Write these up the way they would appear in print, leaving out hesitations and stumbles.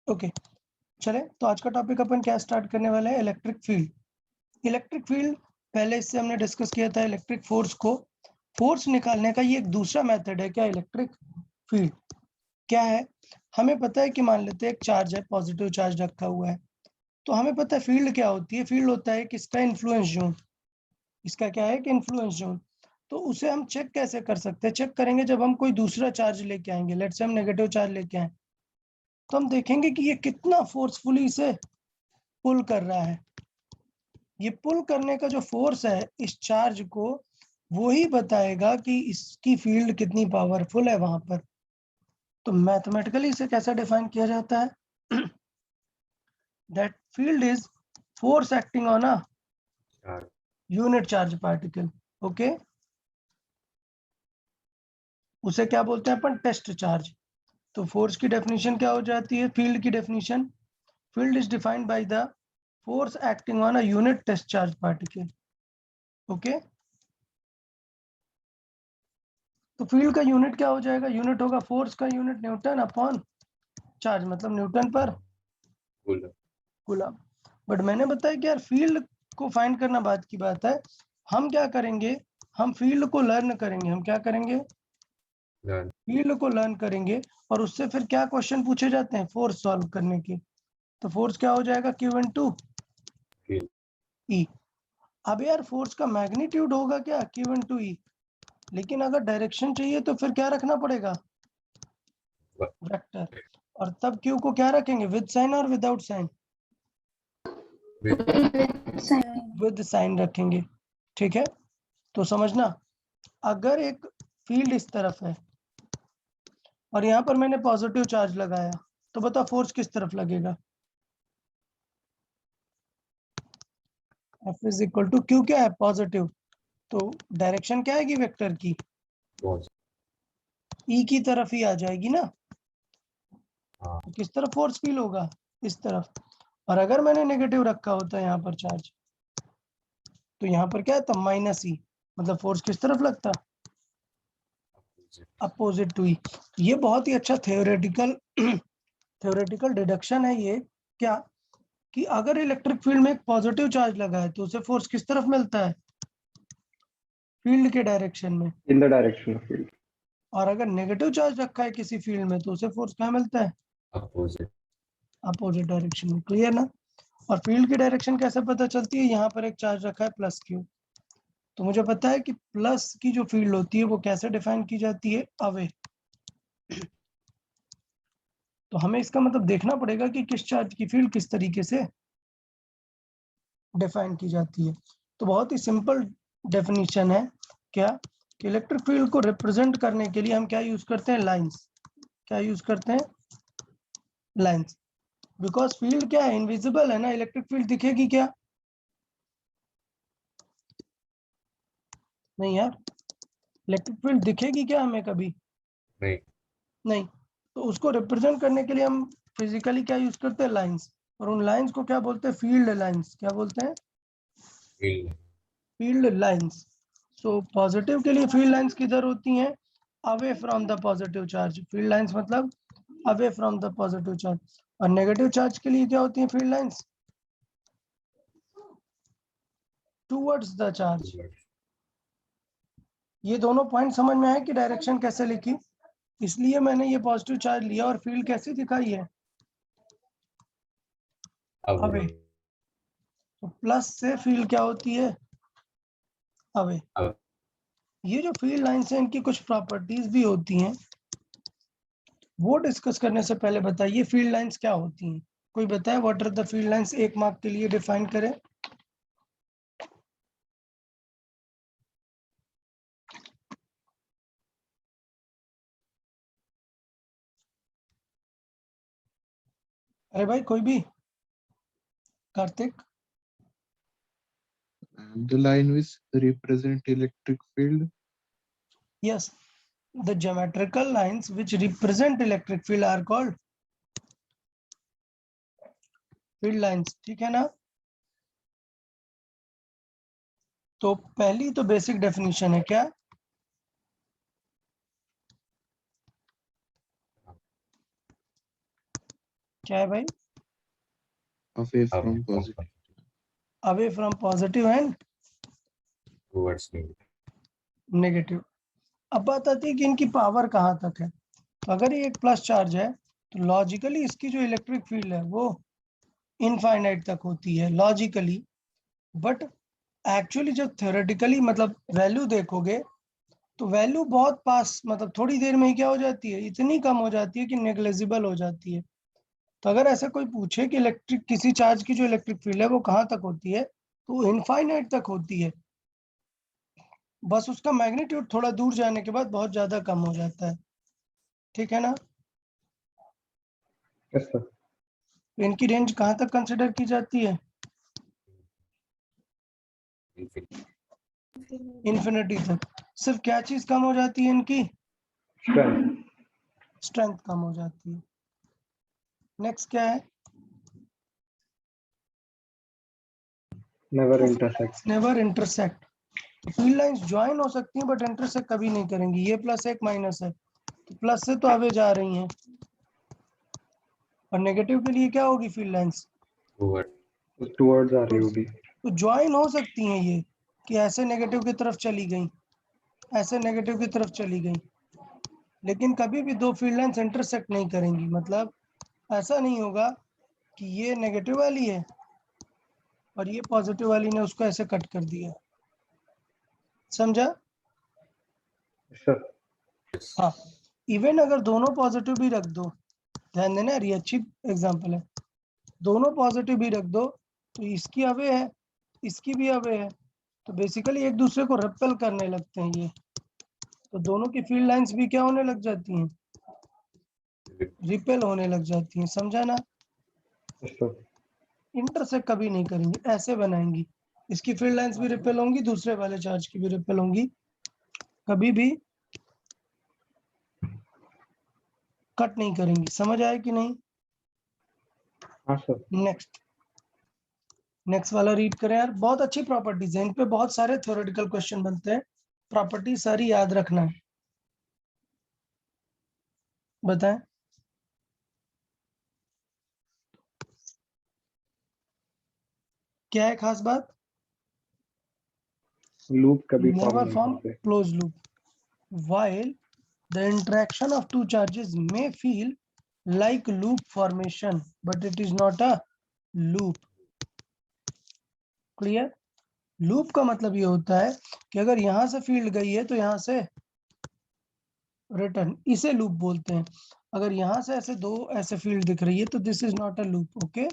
Okay चले, तो आज का टॉपिक अपन क्या स्टार्ट करने वाले हैं, इलेक्ट्रिक फील्ड। इलेक्ट्रिक फील्ड पहले इससे हमने डिस्कस किया था इलेक्ट्रिक फोर्स को, फोर्स निकालने का ये एक दूसरा मेथड है। क्या इलेक्ट्रिक फील्ड क्या है? हमें पता है कि मान लेते हैं एक चार्ज है, पॉजिटिव चार्ज रखा हुआ है, तो हमें पता है फील्ड क्या होती है। फील्ड होता है कि इसका इन्फ्लुएंस जोन, इसका क्या है कि इन्फ्लुएंस जोन। तो उसे हम चेक कैसे कर सकते हैं? चेक करेंगे जब हम कोई दूसरा चार्ज लेके आएंगे। लेट्स से हम नेगेटिव चार्ज लेके आए, तो हम देखेंगे कि ये कितना फोर्सफुली इसे पुल कर रहा है। ये पुल करने का जो फोर्स है इस चार्ज को, वो ही बताएगा कि इसकी फील्ड कितनी पावरफुल है वहां पर। तो मैथमेटिकली इसे कैसे डिफाइन किया जाता है? That field is force acting on a unit charge particle. Okay, उसे क्या बोलते हैं अपन? Test charge. तो फोर्स की डेफिनेशन क्या हो जाती है? फील्ड की definition, field is defined by the force acting on a unit test charge particle. Okay, तो फील्ड का यूनिट क्या हो जाएगा? यूनिट होगा फोर्स का यूनिट न्यूटन अपॉन चार्ज, मतलब न्यूटन पर कूलम। बट मैंने बताया कि यार फील्ड को फाइंड करना बात की बात है। हम क्या करेंगे? हम फील्ड को लर्न करेंगे। हम क्या करेंगे? फील्ड को लर्न करेंगे, और उससे फिर क्या क्वेश्चन पूछे जाते हैं फोर्स सॉल्व करने की। तो फोर्स क्या हो जाएगा? Q into E। अब यार फोर्स का मैग्नीट्यूड होगा क्या? Q into E। लेकिन अगर डायरेक्शन चाहिए तो फिर क्या रखना पड़ेगा? वेक्टर। और तब Q को क्या रखेंगे? विद साइन और विदाउट साइन? विद साइन रखेंगे। ठीक है, तो समझना, अगर एक फील्ड इस तरफ है और यहाँ पर मैंने पॉजिटिव चार्ज लगाया, तो बता फोर्स किस तरफ लगेगा? F is equal to Q, क्या है? पॉजिटिव। तो डायरेक्शन क्या आएगी वेक्टर की? E की तरफ ही आ जाएगी ना। तो किस तरफ फोर्स फील होगा? इस तरफ। और अगर मैंने नेगेटिव रखा होता है यहाँ पर चार्ज, तो यहाँ पर क्या था? माइनस E, मतलब फोर्स किस तरफ लगता? Opposite to E। ये बहुत ही अच्छा थ्योरेटिकल डिडक्शन है ये। क्या कि अगर इलेक्ट्रिक फील्ड में एक पॉजिटिव चार्ज लगा है तो उसे फोर्स किस तरफ मिलता है? फील्ड के डायरेक्शन में। In the direction of field. और अगर नेगेटिव चार्ज रखा है किसी फील्ड में तो उसे फोर्स कहाँ मिलता है? अपोजिट डायरेक्शन में। क्लियर ना? और फील्ड की डायरेक्शन कैसे पता चलती है? यहाँ पर एक चार्ज रखा है प्लस Q, तो मुझे पता है कि प्लस की जो फील्ड होती है वो कैसे डिफाइन की जाती है? अवे। तो हमें इसका मतलब देखना पड़ेगा कि किस चार्ज की फील्ड किस तरीके से डिफाइन की जाती है। तो बहुत ही सिंपल डेफिनेशन है। क्या कि इलेक्ट्रिक फील्ड को रिप्रेजेंट करने के लिए हम क्या यूज करते हैं? लाइंस। क्या यूज करते हैं? लाइंस। बिकॉज फील्ड क्या है? इनविजिबल है ना। इलेक्ट्रिक फील्ड दिखेगी क्या? नहीं यार, इलेक्ट्रिक फील्ड दिखेगी क्या हमें कभी? नहीं। तो उसको रिप्रेजेंट करने के लिए हम फिजिकली क्या यूज करते हैं? लाइंस। और उन लाइंस को क्या बोलते हैं? Field lines. क्या बोलते हैं? Field lines. सो पॉजिटिव के लिए फील्ड लाइंस किधर होती हैं? Away from the positive charge. Field lines मतलब away from the positive charge. और नेगेटिव चार्ज के लिए क्या होती है field lines? Towards the charge. ये दोनों पॉइंट समझ में आए कि डायरेक्शन कैसे लिखी? इसलिए मैंने ये पॉजिटिव चार्ज लिया और फील्ड कैसे दिखाई है? अवे। तो प्लस से फील्ड क्या होती है? अवे। ये जो फील्ड लाइंस हैं इनकी कुछ प्रॉपर्टीज भी होती हैं, वो डिस्कस करने से पहले बताइए फील्ड लाइंस क्या होती हैं। कोई बताए what are the field lines? एक मार्क के लिए डिफाइन करें। अरे भाई कोई भी? Kartik? The line which represent electric field. Yes, the geometrical lines which represent electric field are called field lines। ठीक है ना? तो पहली तो बेसिक डेफिनेशन है क्या? क्या है भाई? away from positive. Away from positive and towards me. Negative. अब बात आती है कि इनकी पावर कहाँ तक है। तो अगर ये एक प्लस चार्ज है तो लॉजिकली इसकी जो इलेक्ट्रिक फील्ड है वो इनफाइनाइट तक होती है लॉजिकली, बट एक्चुअली जब थ्योरेटिकली मतलब वैल्यू देखोगे तो वैल्यू बहुत पास, मतलब थोड़ी देर में ही क्या हो जाती है, इतनी कम हो जाती है कि नेग्लिजिबल हो जाती है। तो अगर ऐसा कोई पूछे कि इलेक्ट्रिक किसी चार्ज की जो इलेक्ट्रिक फील्ड है वो कहाँ तक होती है, तो इनफाइनाइट तक होती है, बस उसका मैग्नीट्यूड थोड़ा दूर जाने के बाद बहुत ज्यादा कम हो जाता है। ठीक है ना? Yes sir. इनकी रेंज कहाँ तक कंसिडर की जाती है? इन्फिनिटी तक। सिर्फ क्या चीज कम हो जाती है इनकी? स्ट्रेंथ। स्ट्रेंथ कम हो जाती है। नेक्स्ट क्या है? Never intersect. Never intersect. Field lines join हो सकती हैं बट इंटरसेक्ट कभी नहीं करेंगी। ये प्लस एक माइनस है, तो प्लस से तो आगे जा रही हैं, और नेगेटिव के लिए क्या होगी फील्ड लाइंस? Toward टुवर्ड्स आ रही होगी। तो ज्वाइन हो सकती हैं ये, कि ऐसे नेगेटिव की तरफ चली गई, ऐसे नेगेटिव की तरफ चली गई, लेकिन कभी भी दो फील्ड लाइंस इंटरसेक्ट नहीं करेंगी। मतलब ऐसा नहीं होगा कि ये नेगेटिव वाली है और ये पॉजिटिव वाली ने उसको ऐसे कट कर दिया। समझा? Yes sir. हाँ, इवन अगर दोनों पॉजिटिव भी रख दो, ध्यान देना यार, ये अच्छी एग्जांपल है, दोनों पॉजिटिव भी रख दो तो इसकी अवे है, इसकी भी अवे है, तो बेसिकली एक दूसरे को रिपेल करने लगते हैं ये, तो दोनों की फील्ड लाइंस भी क्या होने लग जाती हैं? रिपेल होने लग जाती हैं। समझा ना? Yes sir. इंटरसेक्ट कभी नहीं करेंगी, ऐसे बनाएंगी, इसकी फील्ड लाइंस भी रिपेल होंगी, दूसरे वाले चार्ज की भी रिपेल होंगी, कभी भी कट नहीं करेंगी। समझ आया कि नहीं? हाँ सर। नेक्स्ट वाला रीड करें यार, बहुत अच्छी प्रॉपर्टीज है, इन पे बहुत सारे थ्योरेटिकल क्वेश्चन बनते हैं, प्रॉपर्टी सारी याद रखना है। बताएं। क्या है खास बात? लूप कभी फॉर्म नेवर नहीं फॉर्म करते। Close loop, while the interaction of two charges may feel like loop formation but it is not a loop. Clear? Loop का मतलब ये होता है कि अगर यहां से फील्ड गई है तो यहां से रिटर्न, इसे लूप बोलते हैं। अगर यहां से ऐसे दो ऐसे फील्ड दिख रही है तो this is not a loop. Okay,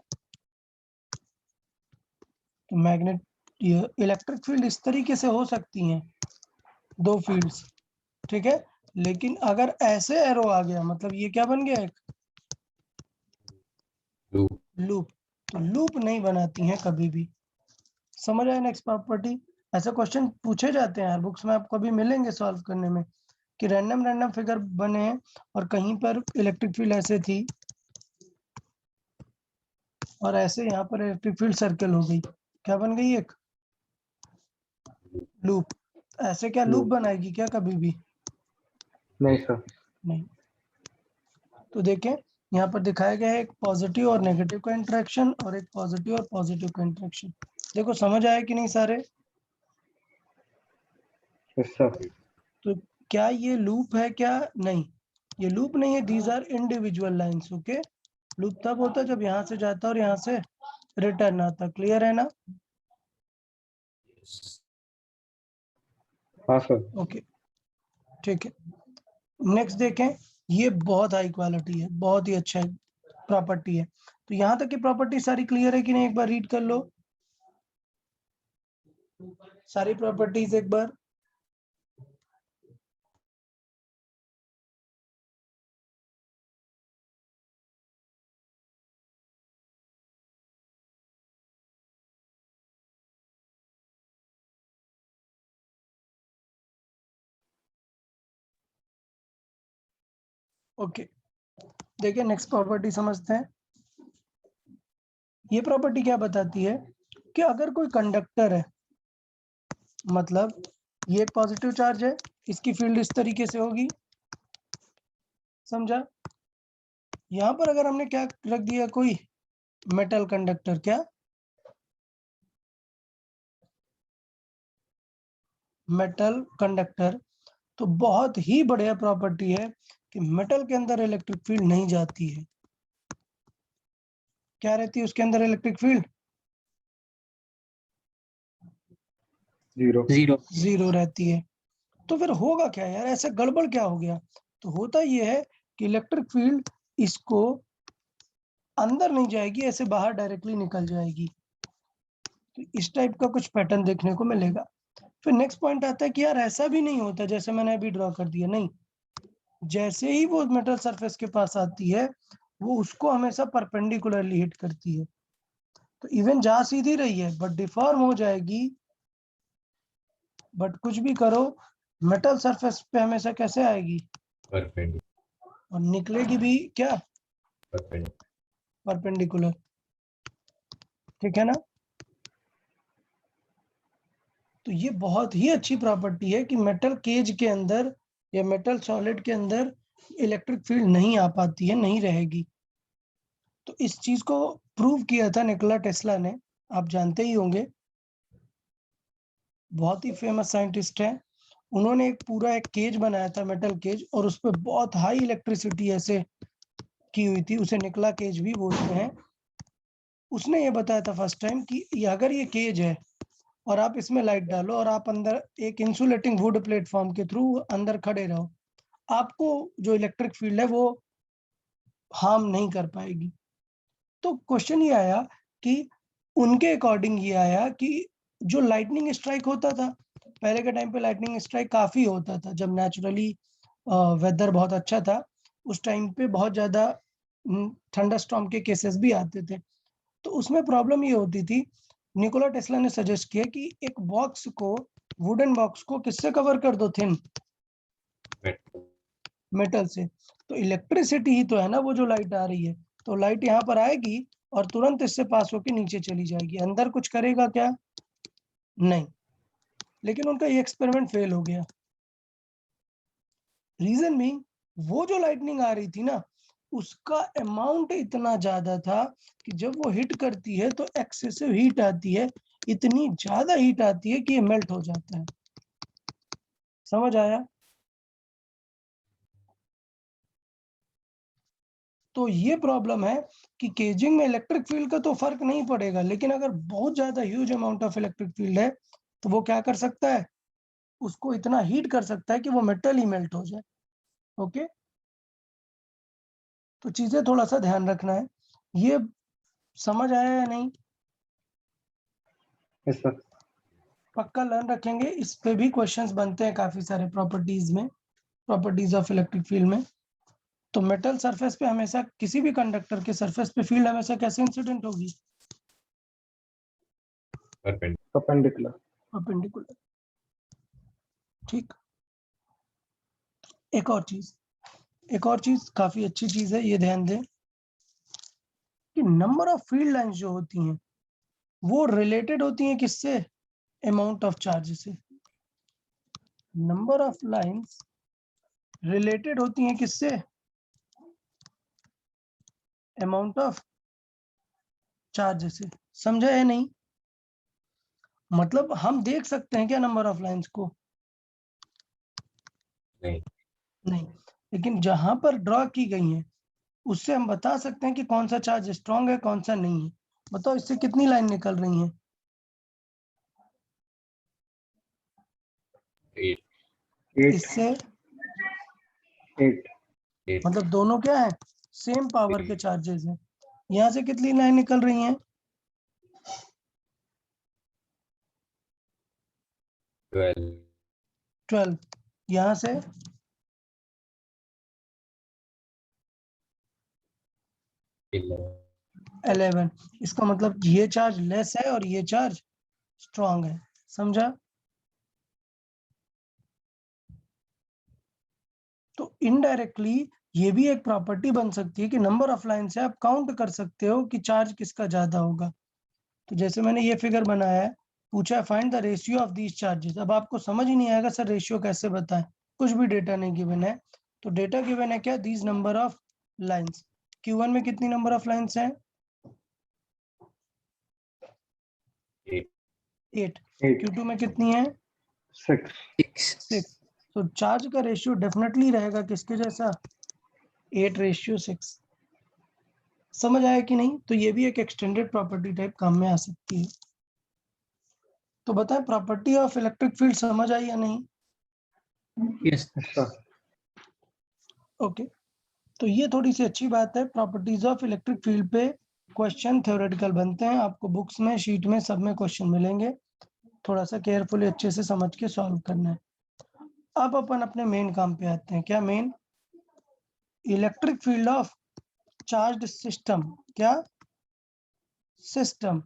तो मैग्नेट इलेक्ट्रिक फील्ड इस तरीके से हो सकती हैं, दो फील्ड्स, ठीक है, लेकिन अगर ऐसे एरो आ गया मतलब ये क्या बन गया, एक loop. लूप, तो लूप नहीं बनाती हैं कभी भी। समझ आया? नेक्स्ट प्रॉपर्टी, ऐसे क्वेश्चन पूछे जाते हैं यार बुक्स में, आपको अभी मिलेंगे सॉल्व करने में, कि रैंडम फिगर बने हैं और कहीं पर इलेक्ट्रिक फील्ड ऐसे थी और ऐसे यहाँ पर इलेक्ट्रिक फील्ड सर्कल हो गई, क्या बन गई, एक लूप। ऐसे क्या लूप बनाएगी क्या कभी भी? नहीं सर। नहीं। तो देखें, यहाँ पर दिखाया गया है एक पॉजिटिव और नेगेटिव का इंटरेक्शन और एक पॉजिटिव और पॉजिटिव का इंटरेक्शन। देखो समझ आया कि नहीं सारे? Yes sir. तो क्या ये लूप है क्या? नहीं, ये लूप नहीं है, these are individual lines. Okay, loop तब होता है जब यहाँ से जाता और यहाँ से रिटर्न आता। क्लियर है ना? हाँ सर। ओके, ठीक है। नेक्स्ट देखें, ये बहुत हाई क्वालिटी है, बहुत ही अच्छा प्रॉपर्टी है। तो यहाँ तक की प्रॉपर्टी सारी क्लियर है कि नहीं? एक बार रीड कर लो सारी प्रॉपर्टीज एक बार। ओके, देखिए नेक्स्ट प्रॉपर्टी समझते हैं। ये प्रॉपर्टी क्या बताती है कि अगर कोई कंडक्टर है, मतलब ये एक पॉजिटिव चार्ज है, इसकी फील्ड इस तरीके से होगी, समझा? यहाँ पर अगर हमने क्या रख दिया, कोई मेटल कंडक्टर, क्या मेटल कंडक्टर, तो बहुत ही बढ़िया प्रॉपर्टी है कि मेटल के अंदर इलेक्ट्रिक फील्ड नहीं जाती है। क्या रहती है उसके अंदर इलेक्ट्रिक फील्ड? जीरो। जीरो रहती है। तो फिर होगा क्या यार, ऐसे गड़बड़ क्या हो गया? तो होता ये है कि इलेक्ट्रिक फील्ड इसको अंदर नहीं जाएगी, ऐसे बाहर डायरेक्टली निकल जाएगी। तो इस टाइप का कुछ पैटर्न देखने को मिलेगा। फिर नेक्स्ट पॉइंट आता है कि यार ऐसा भी नहीं होता जैसे मैंने अभी ड्रॉ कर दिया, नहीं, जैसे ही वो मेटल सरफेस के पास आती है वो उसको हमेशा परपेंडिकुलरली हिट करती है। तो इवन जा सीधी रही है बट डिफॉर्म हो जाएगी, बट कुछ भी करो मेटल सरफेस पे हमेशा कैसे आएगी, परपेंडिकुलर। और निकलेगी भी क्या, परपेंडिकुलर। परपेंडिकुलर। ठीक है ना? तो ये बहुत ही अच्छी प्रॉपर्टी है कि मेटल केज के अंदर या मेटल सॉलिड के अंदर इलेक्ट्रिक फील्ड नहीं आ पाती है, नहीं रहेगी। तो इस चीज को प्रूव किया था निकोला टेस्ला ने, आप जानते ही होंगे, बहुत ही फेमस साइंटिस्ट है। उन्होंने एक पूरा एक केज बनाया था, मेटल केज, और उस पर बहुत हाई इलेक्ट्रिसिटी ऐसे की हुई थी, उसे निकोला केज भी बोलते हैं। उसने ये बताया था फर्स्ट टाइम कि अगर ये केज है और आप इसमें लाइट डालो और आप अंदर एक इंसुलेटिंग वुड प्लेटफॉर्म के थ्रू अंदर खड़े रहो, आपको जो इलेक्ट्रिक फील्ड है वो हार्म नहीं कर पाएगी। तो क्वेश्चन ये आया कि उनके अकॉर्डिंग ये आया कि जो लाइटनिंग स्ट्राइक होता था पहले के टाइम पे, लाइटनिंग स्ट्राइक काफी होता था जब नेचुरली वेदर बहुत अच्छा था। उस टाइम पे बहुत ज्यादा थंडरस्टॉर्म के केसेस भी आते थे। तो उसमें प्रॉब्लम ये होती थी, निकोला टेस्ला ने सजेस्ट किया कि एक बॉक्स को, वुडन बॉक्स को किससे कवर कर दो, थिन मेटल से। तो इलेक्ट्रिसिटी ही तो है ना वो जो लाइट आ रही है, तो लाइट यहाँ पर आएगी और तुरंत इससे पास होकर नीचे चली जाएगी, अंदर कुछ करेगा क्या? नहीं। लेकिन उनका ये एक्सपेरिमेंट फेल हो गया। रीजन भी, वो जो लाइटनिंग आ रही थी ना उसका अमाउंट इतना ज्यादा था कि जब वो हिट करती है तो एक्सेसिव हीट आती है, इतनी ज्यादा हीट आती है कि ये मेल्ट हो जाता है। समझ आया? तो ये प्रॉब्लम है कि केजिंग में इलेक्ट्रिक फील्ड का तो फर्क नहीं पड़ेगा, लेकिन अगर बहुत ज्यादा huge amount of electric field है तो वो क्या कर सकता है, उसको इतना हीट कर सकता है कि वो मेटल ही मेल्ट हो जाए। ओके, तो चीजें थोड़ा सा ध्यान रखना है। ये समझ आया या नहीं? Yes sir. पक्का लर्न रखेंगे, इस पे भी क्वेश्चंस बनते हैं काफी सारे प्रॉपर्टीज में, प्रॉपर्टीज ऑफ इलेक्ट्रिक फील्ड में। तो मेटल सरफेस पे हमेशा, किसी भी कंडक्टर के सरफेस पे फील्ड हमेशा कैसे इंसिडेंट होगी, परपेंडिकुलर। परपेंडिकुलर। ठीक। एक और चीज काफी अच्छी चीज है, ये ध्यान दें कि नंबर ऑफ फील्ड लाइंस जो होती हैं वो रिलेटेड होती हैं किससे, अमाउंट ऑफ चार्ज से। नंबर ऑफ लाइंस रिलेटेड होती हैं किससे, अमाउंट ऑफ चार्ज से। समझा है नहीं? मतलब हम देख सकते हैं क्या नंबर ऑफ लाइंस को? नहीं, लेकिन जहां पर ड्रॉ की गई है उससे हम बता सकते हैं कि कौन सा चार्ज स्ट्रांग है कौन सा नहीं है। बताओ इससे कितनी लाइन निकल रही हैं? 8। इससे 8। मतलब दोनों क्या है, सेम पावर के चार्जेस हैं। यहाँ से कितनी लाइन निकल रही हैं? 12। यहाँ से 11। इसका मतलब ये चार्ज लेस है और ये चार्ज स्ट्रांग है। समझा? तो इनडायरेक्टली ये भी एक प्रॉपर्टी बन सकती है कि नंबर ऑफ लाइन से आप काउंट कर सकते हो कि चार्ज किसका ज्यादा होगा। तो जैसे मैंने ये फिगर बनाया है, पूछा है find the ratio of these charges. अब आपको समझ ही नहीं आएगा सर रेशियो कैसे बताएं, कुछ भी डेटा नहीं गिवन है। तो डेटा गिवन है क्या, these number of lines. Q1 में कितनी नंबर ऑफ लाइंस हैं? 8 8। 8 Q2 में कितनी है? 6 6। तो चार्ज का रेशियो डेफिनेटली रहेगा किसके जैसा? 8:6। समझ आया कि नहीं? तो ये भी एक एक्सटेंडेड प्रॉपर्टी टाइप काम में आ सकती है। तो बताएं प्रॉपर्टी ऑफ इलेक्ट्रिक फील्ड समझ आई या नहीं? यस सर ओके, तो ये थोड़ी सी अच्छी बात है। प्रॉपर्टीज ऑफ इलेक्ट्रिक फील्ड पे क्वेश्चन थ्योरेटिकल बनते हैं, आपको बुक्स में, शीट में, सब में क्वेश्चन मिलेंगे। थोड़ा सा केयरफुली अच्छे से समझ के सॉल्व करना है। अब अपन अपने मेन काम पे आते हैं। क्या main? Electric field of charged system. क्या? सिस्टम।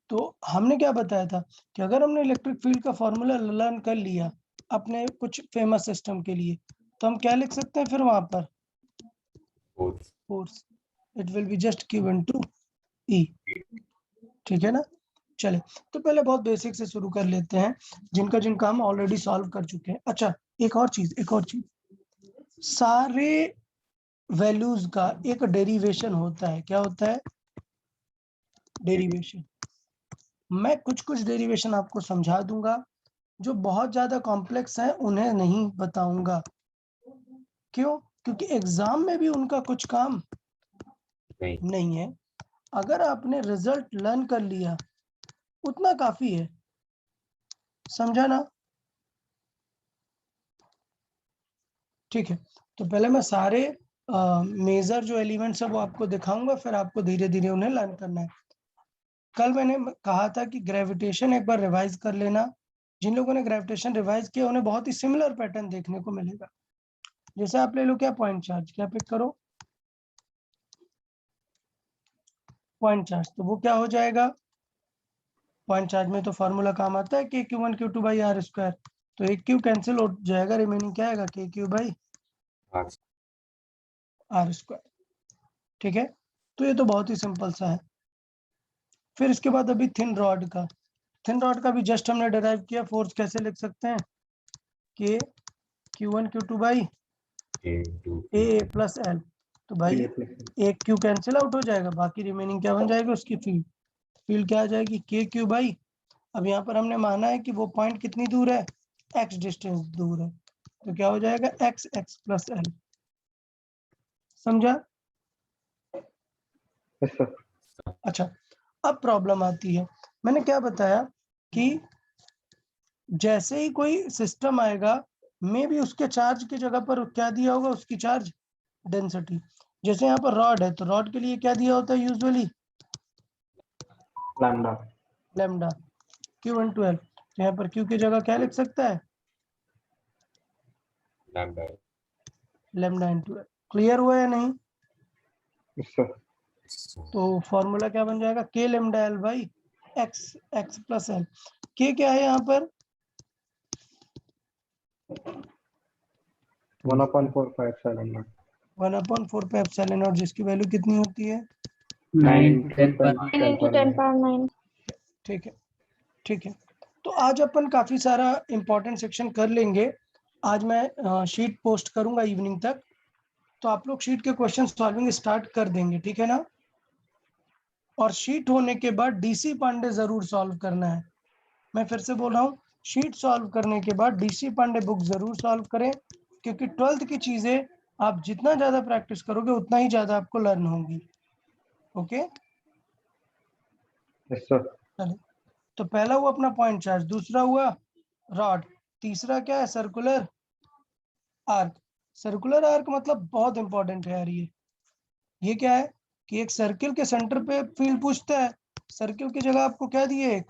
तो हमने क्या बताया था कि अगर हमने इलेक्ट्रिक फील्ड का फॉर्मूला लर्न कर लिया अपने कुछ फेमस सिस्टम के लिए, तो हम क्या लिख सकते हैं फिर वहां पर? Force force. It will be just given to E. ठीक है ना? चले, तो पहले बहुत बेसिक से शुरू कर लेते हैं, जिनका हम ऑलरेडी सॉल्व कर चुके हैं। अच्छा, एक और चीज, सारे वैल्यूज का एक डेरिवेशन होता है। क्या होता है? डेरिवेशन। मैं कुछ डेरिवेशन आपको समझा दूंगा, जो बहुत ज्यादा कॉम्प्लेक्स है उन्हें नहीं बताऊंगा। क्यों? क्योंकि एग्जाम में भी उनका कुछ काम नहीं नहीं है। अगर आपने रिजल्ट लर्न कर लिया उतना काफी है। समझा ना? ठीक है, तो पहले मैं सारे मेजर जो एलिमेंट्स है वो आपको दिखाऊंगा, फिर आपको धीरे धीरे उन्हें लर्न करना है। कल मैंने कहा था कि ग्रेविटेशन एक बार रिवाइज कर लेना। जिन लोगों ने ग्रेविटेशन रिवाइज किया उन्हें बहुत ही सिमिलर पैटर्न देखने को मिलेगा। जैसे आप ले लो, क्या पॉइंट चार्ज, क्या पिक करो? Point charge. तो वो क्या हो जाएगा? पॉइंट चार्ज में तो फॉर्मूला काम आता है k Q 1 Q2 by are square. तो एक क्यू कैंसिल हो जाएगा, रिमेनिंग क्या आएगा? K Q by R R square. ठीक है, तो ये तो बहुत ही सिंपल सा है। फिर इसके बाद अभी थिन रॉड का भी जस्ट हमने डिराइव किया। फोर्स कैसे लिख सकते हैं? के Q1 Q2 by two A plus L. तो भाई एक क्यू कैंसिल आउट हो जाएगा, बाकी रिमेनिंग क्या बन जाएगा उसकी? फील्ड क्या आ जाएगी? के क्यू बाई, अब यहाँ पर हमने माना है कि वो पॉइंट कितनी दूर है? एक्स डिस्टेंस दूर है, तो क्या हो जाएगा? X x plus L. समझा? यस सर अच्छा, अब प्रॉब्लम आती है। मैंने क्या बताया कि जैसे ही कोई सिस्टम आएगा, मे भी उसके चार्ज की जगह पर क्या दिया होगा? उसकी चार्ज डेंसिटी। जैसे यहाँ पर रॉड है, तो रॉड के लिए क्या दिया होता है यूजुअली? Lambda lambda. Q1 12। तो यहाँ पर Q की जगह क्या लिख सकता है? लैम्डा लैम्डा इन 12। क्लियर हुआ या नहीं? यस सर तो फॉर्मूला क्या बन जाएगा? के lambda L by x x plus L. के क्या है यहाँ पर? 1/4 एप्सिलॉन नॉट 1/4 एप्सिलॉन नॉट, जिसकी वैल्यू कितनी होती है? 9 9 10 पर 10 9 × 10⁻⁹ ठीक है, ठीक है। तो आज अपन काफी सारा इंपॉर्टेंट सेक्शन कर लेंगे। आज मैं शीट पोस्ट करूंगा इवनिंग तक, तो आप लोग शीट के क्वेश्चन सॉल्विंग स्टार्ट कर देंगे। ठीक है ना? और शीट होने के बाद डीसी पांडे जरूर सॉल्व करना है। मैं फिर से बोल रहा हूँ, शीट सॉल्व करने के बाद डीसी पांडे बुक जरूर सॉल्व करें, क्योंकि 12th की चीजें आप जितना ज्यादा प्रैक्टिस करोगे उतना ही ज्यादा आपको लर्न होगी। ओके, यस सर चलो। तो पहला हुआ अपना पॉइंट चार्ज, दूसरा हुआ रॉड, तीसरा क्या है? Circular arc. सर्कुलर आर्क मतलब बहुत इंपॉर्टेंट है यार ये क्या है कि एक सर्किल के सेंटर पे फील्ड पूछता है, सर्किल की जगह आपको क्या दिए? एक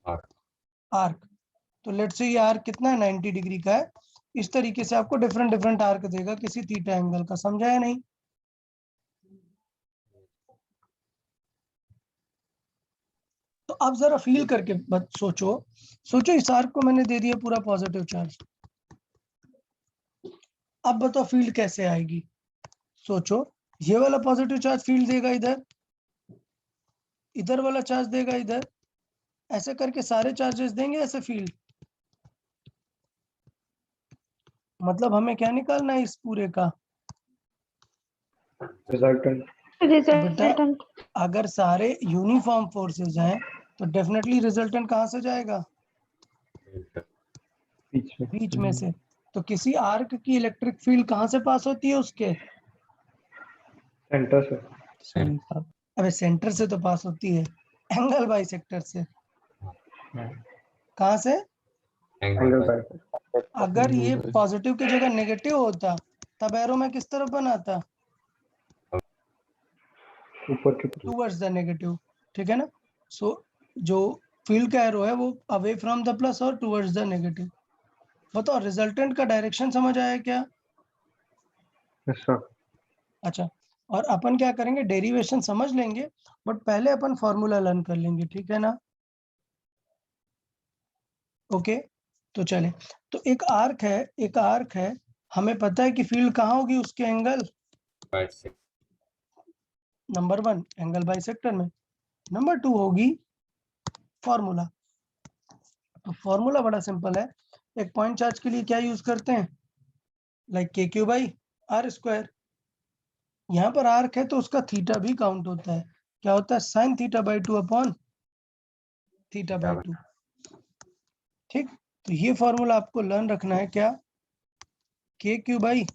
आर्क आर्क। तो लेट से ये आर्क कितना है? 90 डिग्री का है। इस तरीके से आपको डिफरेंट डिफरेंट आर्क देगा किसी थीटा एंगल का। समझा या नहीं? तो अब जरा फील करके सोचो इस आर्क को मैंने दे दिया पूरा पॉजिटिव चार्ज। अब बताओ फील्ड कैसे आएगी? सोचो, ये वाला पॉजिटिव चार्ज फील्ड देगा इधर, इधर वाला चार्ज देगा इधर, ऐसे करके सारे चार्जेस देंगे ऐसे फील्ड। मतलब हमें क्या निकालना है इस पूरे का? Resultant. Resultant. अगर सारे यूनिफॉर्म फोर्सेस हैं तो डेफिनेटली रिजल्टेंट कहाँ से जाएगा? बीच में. बीच में से। तो किसी आर्क की इलेक्ट्रिक फील्ड कहाँ से पास होती है उसके? Center से. अबे सेंटर से तो पास होती है, एंगल बाइसेक्टर से। कहाँ से? Angle by. अगर ये पॉजिटिव की जगह नेगेटिव होता तब एरो में किस तरफ बनाता? ऊपर की तरफ. टूवर्ड्स द नेगेटिव, ठीक है ना? सो जो फील्ड का एरो है वो अवे फ्रॉम द प्लस और टूवर्ड्स द नेगेटिव। बताओ रिजल्टेंट का डायरेक्शन समझ आया क्या? Yes, sir. अच्छा, और अपन क्या करेंगे, डेरिवेशन समझ लेंगे, बट पहले अपन फॉर्मूला लर्न कर लेंगे, ठीक है ना? ओके, तो चले। तो एक आर्क है, हमें पता है कि फील्ड कहाँ होगी उसके एंगल? नंबर 1 एंगल बाइसेक्टर में, नंबर 2 होगी फॉर्मूला। तो फॉर्मूला बड़ा सिंपल है, एक पॉइंट चार्ज के लिए क्या यूज करते हैं? लाइक के क्यू बाई आर स्क्वायर। यहाँ पर आर्क है तो उसका थीटा भी काउंट होता है, क्या होता है? Sign theta by 2 upon theta by 2। ठीक, तो ये फॉर्मूला आपको लर्न रखना है, क्या? के Q by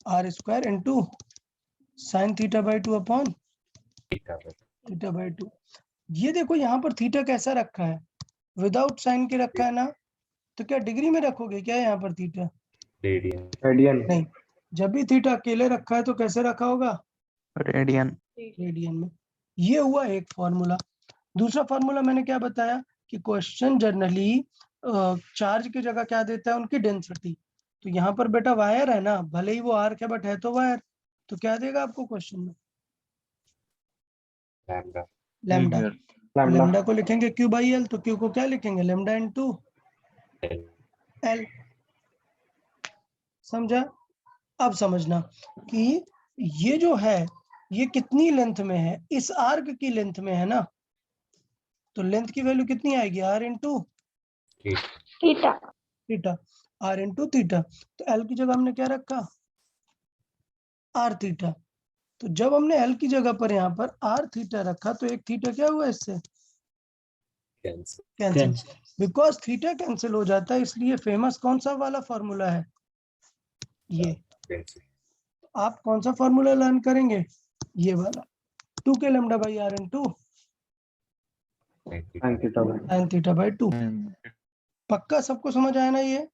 are square into sine theta by 2 upon theta by 2। ये देखो यहाँ पर थीटा कैसा रखा है, विदाउट साइन के रखा है ना? तो क्या डिग्री में रखोगे क्या यहाँ पर थीटा? Radian. नहीं, जब भी थीटा अकेले रखा है तो कैसे रखा होगा? रेडियन। रेडियन में। ये हुआ एक फॉर्मूला। दूसरा फॉर्मूला मैंने क्या बताया कि क्वेश्चन जनरली चार्ज की जगह क्या देता है? उनकी डेंसिटी। तो यहाँ पर बेटा वायर है ना, भले ही वो आर्क है बट है तो वायर, तो क्या देगा आपको क्वेश्चन में? लैम्डा। Lambda. लैम्डा को लिखेंगे क्यू बाई एल, तो क्यू को क्या लिखेंगे? Lambda into L. समझा? अब समझना कि ये जो है ये कितनी लेंथ में है? इस आर्क की लेंथ में है ना, तो लेंथ की वैल्यू कितनी आएगी? R into Theta. Theta, R into theta. तो एल की जगह हमने क्या रखा? R theta. तो जब हमने एल की जगह पर यहाँ पर आर थीटा रखा तो एक थीटा क्या हुआ इससे? कैंसिल। बिकॉज थीटा कैंसिल हो जाता है, इसलिए फेमस कौन सा वाला फॉर्मूला है? ये। आप कौन सा फॉर्मूला लर्न करेंगे? ये वाला, 2 के lambda by R into Sin theta by. Sine theta by 2। पक्का सबको समझ आया ना ये?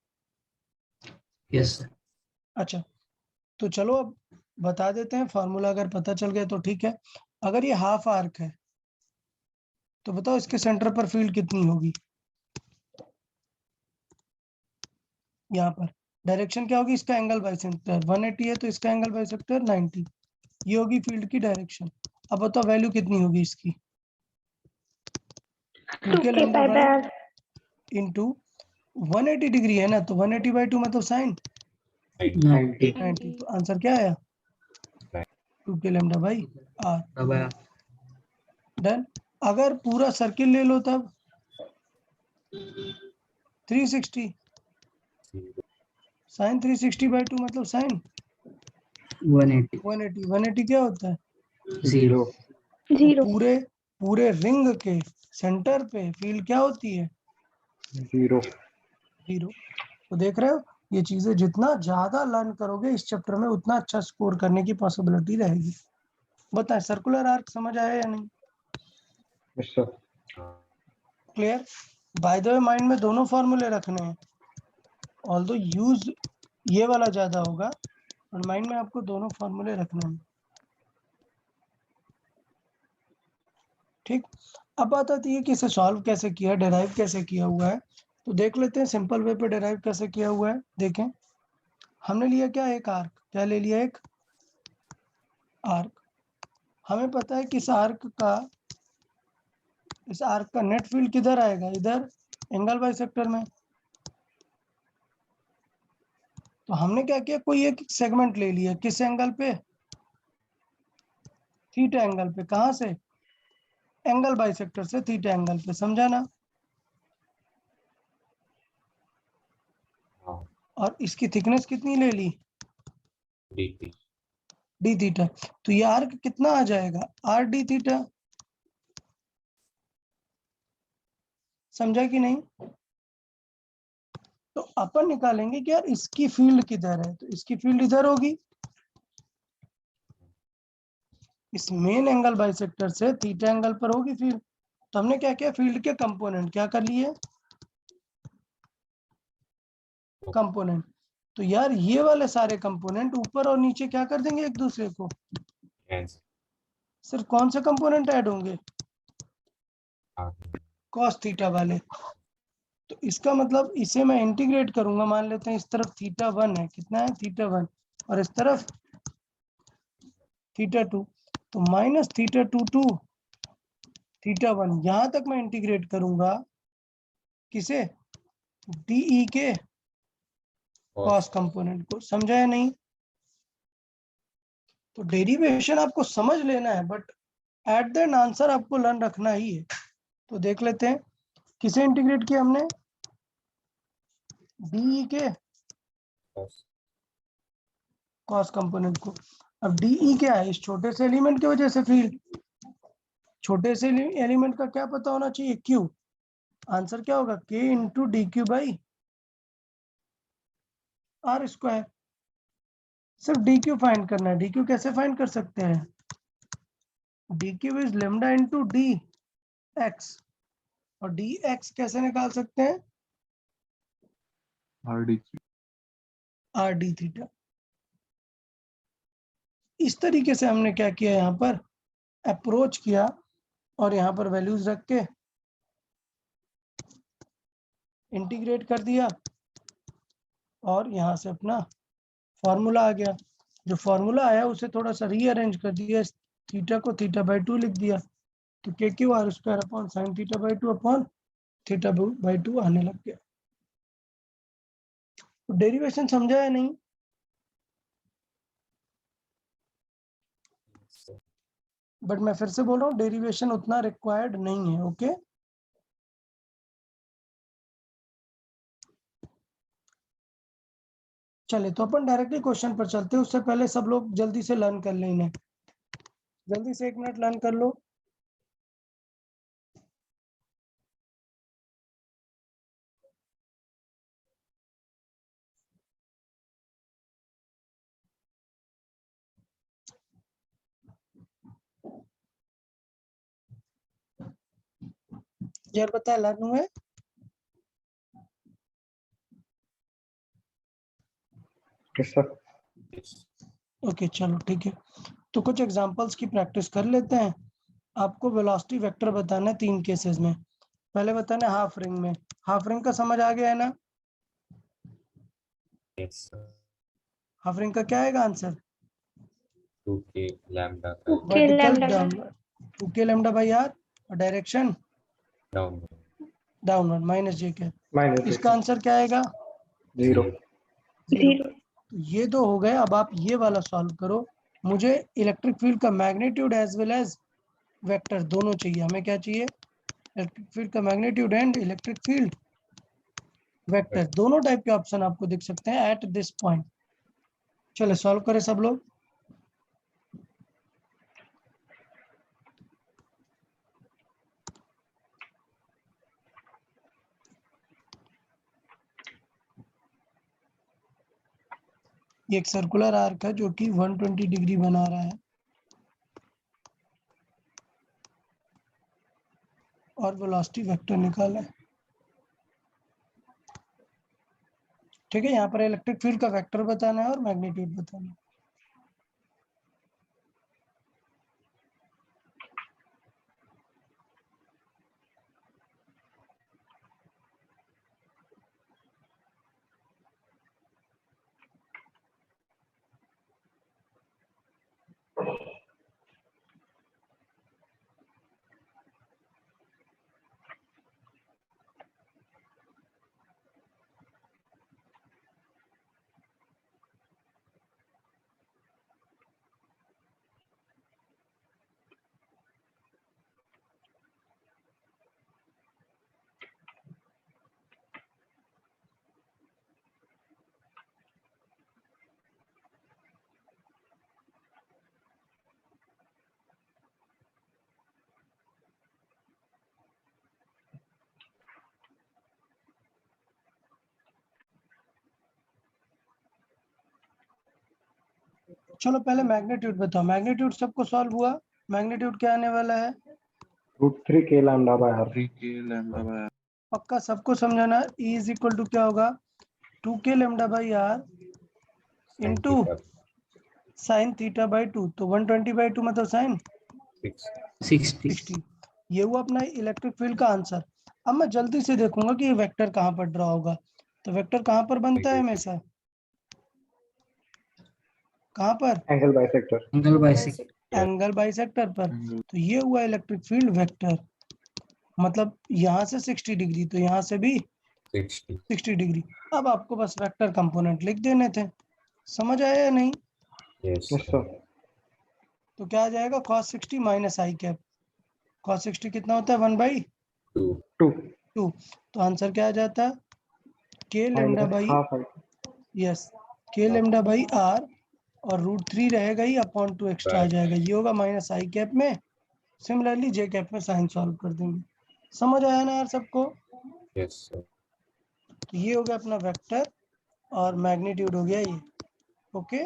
Yes sir. अच्छा, तो चलो अब बता देते हैं फॉर्मूला, अगर पता चल गया तो ठीक है। अगर ये हाफ आर्क है तो बताओ इसके सेंटर पर फील्ड कितनी होगी? यहाँ पर डायरेक्शन क्या होगी? इसका एंगल बाइसेक्टर 180 है तो इसका एंगल बाइसेक्टर 90। ये होगी फील्ड की डायरेक्शन। अब बताओ वैल्यू कितनी होगी इसकी? 2 के लैम्डा बाई इंटू 180 डिग्री है ना, तो 180 बाई 2 मतलब साइन 90। तो आंसर क्या आया? 2 के लैम्डा बाई आर। डन। अगर पूरा सर्किल ले लो तब 360 साइन 360 बाई 2 मतलब साइन 180 180 क्या होता है? 0 Zero. पूरे रिंग के सेंटर पे फील्ड क्या होती है? 0. 0। तो देख रहे हो, ये चीजें जितना ज्यादा लर्न करोगे इस चैप्टर में उतना अच्छा स्कोर करने की पॉसिबिलिटी रहेगी। बताएं सर्कुलर आर्क समझ आया या नहीं? Yes, sir. Clear? By the way mind में दोनों फॉर्मूले रखने हैं, ऑल्दो यूज ये वाला ज्यादा होगा और माइंड में आपको दोनों फॉर्मूले रखने हैं। ठीक, अब बात आती है कि इसे सॉल्व कैसे किया, डेराइव कैसे किया हुआ है। तो देख लेते हैं सिंपल वे पे डेराइव कैसे किया हुआ है। देखें, हमने लिया क्या? एक आर्क। क्या ले लिया? एक आर्क। हमें पता है कि इस आर्क का नेट फील्ड किधर आएगा? इधर एंगल बाइसेक्टर में। तो हमने क्या किया, कोई एक सेगमेंट ले लिया, किस एंगल पे? थीटा एंगल पे। कहां से? एंगल बाइसेक्टर से थीटा एंगल पे। समझा ना? और इसकी थिकनेस कितनी ले ली? D theta. तो ये आर्क कितना आ जाएगा, आर डी थीटा। समझा कि नहीं? तो अपन निकालेंगे कि यार इसकी फील्ड किधर है, तो इसकी फील्ड इधर होगी, इस मेन एंगल बाइसेक्टर से थीटा एंगल पर होगी फील्ड। तो हमने क्या किया, फील्ड के कंपोनेंट क्या कर लिए, कंपोनेंट। तो यार ये वाले सारे कंपोनेंट ऊपर और नीचे क्या कर देंगे एक दूसरे को, कैंसिल। सिर्फ कौन से कंपोनेंट ऐड होंगे, आगे कॉस थीटा वाले। तो इसका मतलब इसे मैं इंटीग्रेट करूंगा, मान लेते हैं इस तरफ थीटा 1 है, कितना है थीटा 1, और इस तरफ थीटा 2, तो माइनस थीटा 2 टू थीटा 1, यहां तक मैं इंटीग्रेट करूंगा किसे, डीई के कॉस कंपोनेंट को। समझा या नहीं? तो डेरिवेशन आपको समझ लेना है, but at the end answer आपको लर्न रखना ही है। तो देख लेते हैं किसे इंटीग्रेट किया हमने, डीई के कॉस कॉस कंपोनेंट को। अब डीई क्या है, इस छोटे से एलिमेंट की वजह से फील्ड, छोटे से एलिमेंट का क्या पता होना चाहिए, क्यू। आंसर क्या होगा, K into D Q by are square. सिर्फ डी क्यू फाइंड करना है। डी क्यू कैसे फाइंड कर सकते हैं, D Q is lambda into D X, और डी एक्स कैसे निकाल सकते हैं, RDQ. R D theta. इस तरीके से हमने क्या किया, यहाँ पर अप्रोच किया और यहाँ पर वैल्यूज रख के इंटीग्रेट कर दिया, और यहाँ से अपना फॉर्मूला आ गया। जो फॉर्मूला आया उसे थोड़ा सा रीअरेंज कर दिया, थीटा को थीटा बाई 2 लिख दिया, तो k Q R square upon sine theta by 2 upon theta by 2 आने लग गया। तो डेरिवेशन समझा है नहीं? बट मैं फिर से बोल रहा हूँ, डेरिवेशन उतना रिक्वायर्ड नहीं है। ओके, चले तो अपन डायरेक्टली क्वेश्चन पर चलते हैं। उससे पहले सब लोग जल्दी से लर्न कर लें इन्हें, जल्दी से 1 मिनट लर्न कर लो। यार बता, लर्न हुए? Yes sir. ओके चलो ठीक है, तो कुछ एग्जांपल्स की प्रैक्टिस कर लेते हैं। आपको वेलोसिटी वेक्टर बताना है 3 केसेस में। पहले बताना है हाफ रिंग में। हाफ रिंग का समझ आ गया है ना? Yes sir. हाफ रिंग का क्या आएगा आंसर, 2k लैम्डा का Okay, vertical lambda. Downward, 2k lambda by R, और direction down downward minus J K. Minus इसका आंसर क्या आएगा, 0। 0। Zero. तो ये दो हो गए। अब आप ये वाला सॉल्व करो। मुझे इलेक्ट्रिक फील्ड का magnitude as well as vector दोनों चाहिए। हमें क्या चाहिए, इलेक्ट्रिक फील्ड का magnitude and electric field vector, दोनों टाइप के ऑप्शन आपको दिख सकते हैं एट दिस पॉइंट। चलो सॉल्व करें सब लोग। ये एक सर्कुलर आर्क है जो कि 120 डिग्री बना रहा है, और वेलोसिटी वेक्टर निकाला है। ठीक है, यहाँ पर इलेक्ट्रिक फील्ड का वेक्टर बताना है और मैग्नीट्यूड बताना है। चलो पहले मैग्नीट्यूड बताओ, मैग्नीट्यूड सबको सॉल्व हुआ? मैग्नीट्यूड क्या आने वाला है? √3k lambda by r. 3k lambda by r. पक्का सबको समझाना, E इज इक्वल टू क्या होगा? 2k lambda by R into sine theta by 2, तो 120 बाई 2 मतलब साइन 60. 60। ये हुआ अपना इलेक्ट्रिक फील्ड का आंसर। अब मैं जल्दी से देखूंगा कि ये वेक्टर कहाँ पर ड्रॉ होगा। तो वेक्टर कहाँ पर बनता है हमेशा? कहाँ पर? Angle bisector. Angle bisector. Angle bisector पर। तो ये हुआ इलेक्ट्रिक फील्ड वेक्टर, मतलब यहाँ से 60 डिग्री, तो यहाँ से भी 60 डिग्री। अब आपको बस वेक्टर कंपोनेंट लिख देने थे। समझ आया या नहीं? Yes, sir. तो क्या आ जाएगा? cos 60 माइनस आई कैप। cos 60 कितना होता है? 1/2। 2 तो आंसर क्या आ जाता है? k lambda minus by, half I. Yes, k lambda by r, और √3 रहेगा ही, अपॉन 2 एक्स्ट्रा आ जाएगा। ये होगा माइनस आई कैप में। सिमिलरली जे कैप में साइन सॉल्व कर देंगे। समझ आया ना यार सबको? तो ये हो गया अपना वेक्टर और मैग्नीट्यूड हो गया ये। Okay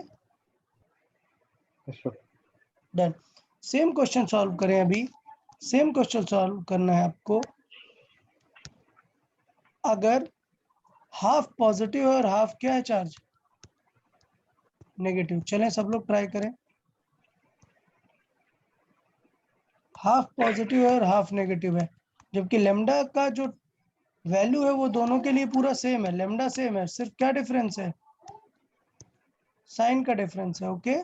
Yes, sir. Done. Same question solve करें अभी। सेम क्वेश्चन सॉल्व करना है आपको। अगर हाफ पॉजिटिव और हाफ क्या है चार्ज? नेगेटिव। चलें सब लोग ट्राई करें। हाफ पॉजिटिव है और हाफ नेगेटिव है, जबकि लेमडा का जो वैल्यू है वो दोनों के लिए पूरा सेम है, लेमडा सेम है, सिर्फ क्या डिफरेंस है? साइन का डिफरेंस है। ओके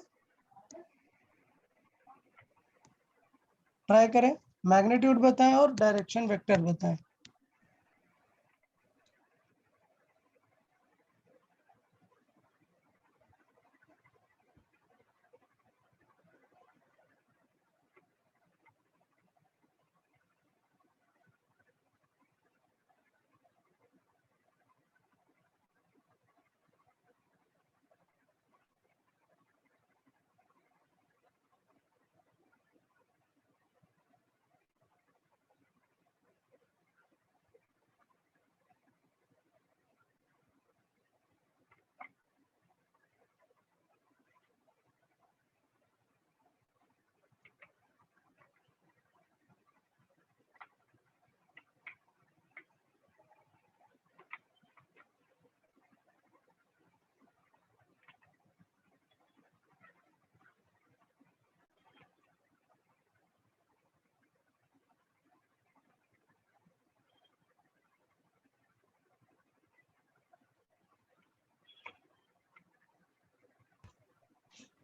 ट्राई करें, मैग्नीट्यूड बताएं और डायरेक्शन वेक्टर बताएं।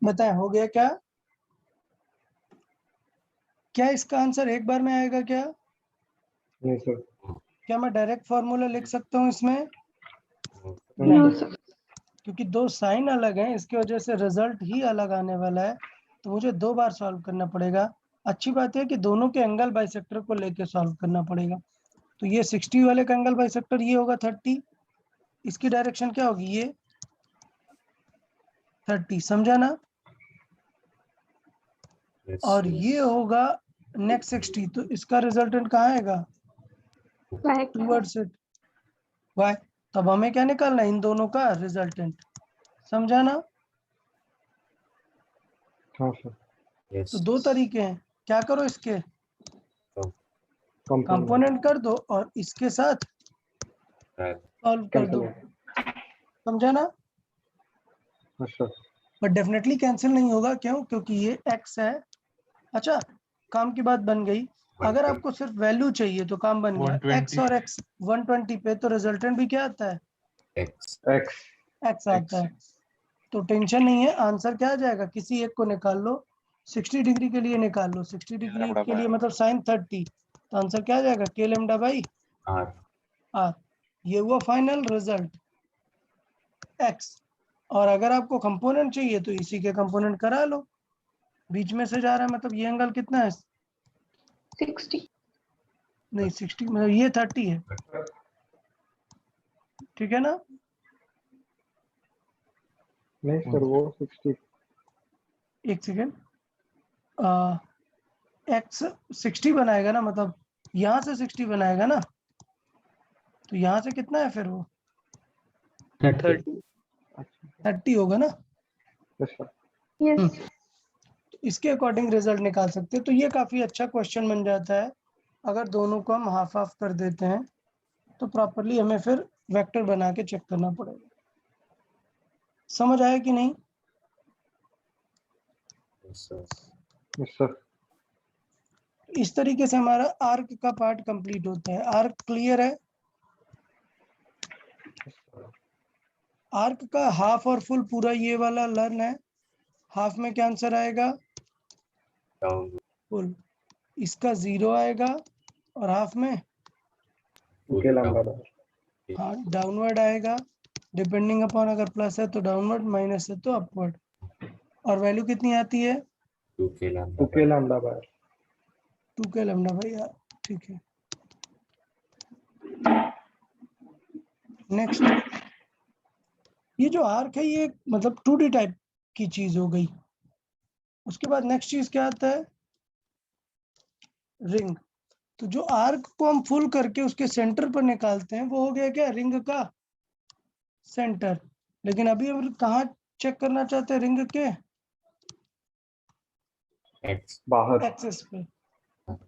बताएं हो गया क्या? क्या इसका आंसर एक बार में आएगा क्या? नहीं sir. क्या मैं डायरेक्ट फॉर्मूला लिख सकता हूँ इसमें? No, sir. क्योंकि दो साइन अलग हैं, इसकी वजह से रिजल्ट ही अलग आने वाला है, तो मुझे 2 बार सॉल्व करना पड़ेगा। अच्छी बात है कि दोनों के एंगल बाइसेक्टर को लेके सॉल्व करना पड़ेगा। तो ये 60 वाले का एंगल बाइसेक्टर ये होगा 30, इसकी डायरेक्शन क्या होगी? ये 30, समझा ना? और ये होगा नेक्स्ट 60, तो इसका रिजल्टेंट कहाँ आएगा? Back. Towards it. वाई? तब हमें क्या निकालना है? इन दोनों का रिजल्टेंट। समझा ना? हाँ sir. तो 2 तरीके हैं, क्या करो इसके Component. कंपोनेंट कर दो और इसके साथ सॉल्व कर दो। Cancel. समझा ना? Yes sir. But definitely cancel नहीं होगा। क्यों? क्योंकि ये x है। अच्छा, काम की बात बन गई। अगर आपको सिर्फ वैल्यू चाहिए तो काम बन गया। 120 x और x 120 पे, तो रिजल्टेंट भी क्या आता है? X. x आता है। तो टेंशन नहीं है, आंसर क्या आ जाएगा? किसी एक को निकाल लो। 60 डिग्री के लिए निकाल लो, 60 डिग्री के लिए मतलब साइन 30, तो आंसर क्या आ जाएगा? k lambda by r। ये हुआ फाइनल रिजल्ट x। और अगर आपको कंपोनेंट चाहिए तो इसी के कंपोनेंट करा लो। बीच में से जा रहा है, मतलब ये एंगल कितना है? 60. नहीं 60, मतलब ये 30 है, ठीक है ना? नहीं sir, वो 60. एक सेकेंड, x 60 बनाएगा ना, मतलब यहाँ से 60 बनाएगा ना, तो यहाँ से कितना है फिर? वो 30. 30 होगा ना? Yes sir. Yes. इसके अकॉर्डिंग रिजल्ट निकाल सकते हैं। तो ये काफी अच्छा क्वेश्चन बन जाता है अगर दोनों को हम हाफ हाफ कर देते हैं, तो प्रॉपरली हमें फिर वेक्टर बना के चेक करना पड़ेगा। समझ आया कि नहीं? Yes, sir. Yes, sir. इस तरीके से हमारा आर्क का पार्ट कंप्लीट होता है। आर्क क्लियर है? आर्क का हाफ और फुल पूरा ये वाला लर्न है। हाफ में क्या आंसर आएगा? Downward. फुल। इसका 0 आएगा और हाफ में 2k lambda bar. हाँ डाउनवर्ड आएगा। डिपेंडिंग अपॉन अगर प्लस है तो डाउनवर्ड, माइनस है तो अपवर्ड। और वैल्यू कितनी आती है? 2k lambda. 2k lambda bar. 2k lambda भैया, ठीक है। नेक्स्ट, ये जो आर्क है ये मतलब 2D टाइप की चीज हो गई। उसके बाद नेक्स्ट चीज क्या आता है? रिंग। तो जो आर्क को हम फुल करके उसके सेंटर पर निकालते हैं वो हो गया क्या? रिंग का सेंटर। लेकिन अभी हम कहाँ चेक करना चाहते हैं? रिंग के X. बाहर. एक्सिस पे।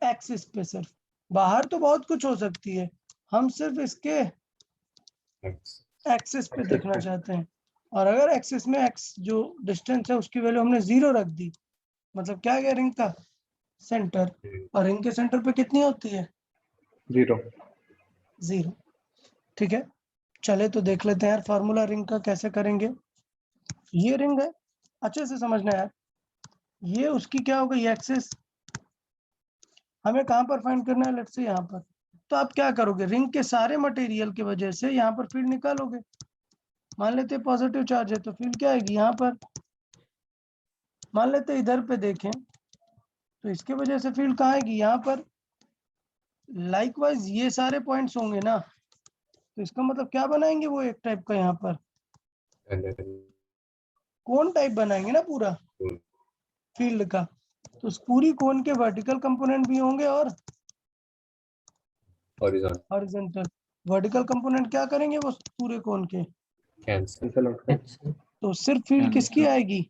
एक्सिस पे सिर्फ। बाहर तो बहुत कुछ हो सकती है, हम सिर्फ इसके X. एक्सिस पे Axis देखना पे. चाहते हैं। और अगर एक्सिस में एक्स जो डिस्टेंस है उसकी वैल्यू हमने 0 रख दी, मतलब क्या गया? रिंग का सेंटर। और रिंग के सेंटर पे कितनी होती है? 0. 0। ठीक है, चले तो देख लेते हैं यार फॉर्मूला रिंग का कैसे करेंगे। ये रिंग है, अच्छे से समझना यार। ये उसकी क्या हो गई? एक्सिस। हमें कहाँ पर फाइंड करना है? लेट्स से यहाँ पर। तो आप क्या करोगे? रिंग के सारे मटेरियल की वजह से यहाँ पर फील्ड निकालोगे। मान लेते हैं पॉजिटिव चार्ज है तो फील्ड क्या आएगी? यहाँ पर। मान लेते हैं इधर पे देखें तो इसके वजह से फील्ड कहाँ आएगी? यहाँ पर। लाइकवाइज ये सारे पॉइंट्स होंगे ना, तो इसका मतलब क्या बनाएंगे वो? एक टाइप का यहाँ पर And then कोन टाइप बनाएंगे ना पूरा फील्ड का। तो उस पूरी कोन के वर्टिकल कंपोनेंट भी होंगे और horizontal. हॉरिजॉन्टल। वर्टिकल कंपोनेंट क्या करेंगे वो पूरे कोन के? Cancel. Cancel out. Cancel. तो सिर्फ फील्ड किसकी आएगी?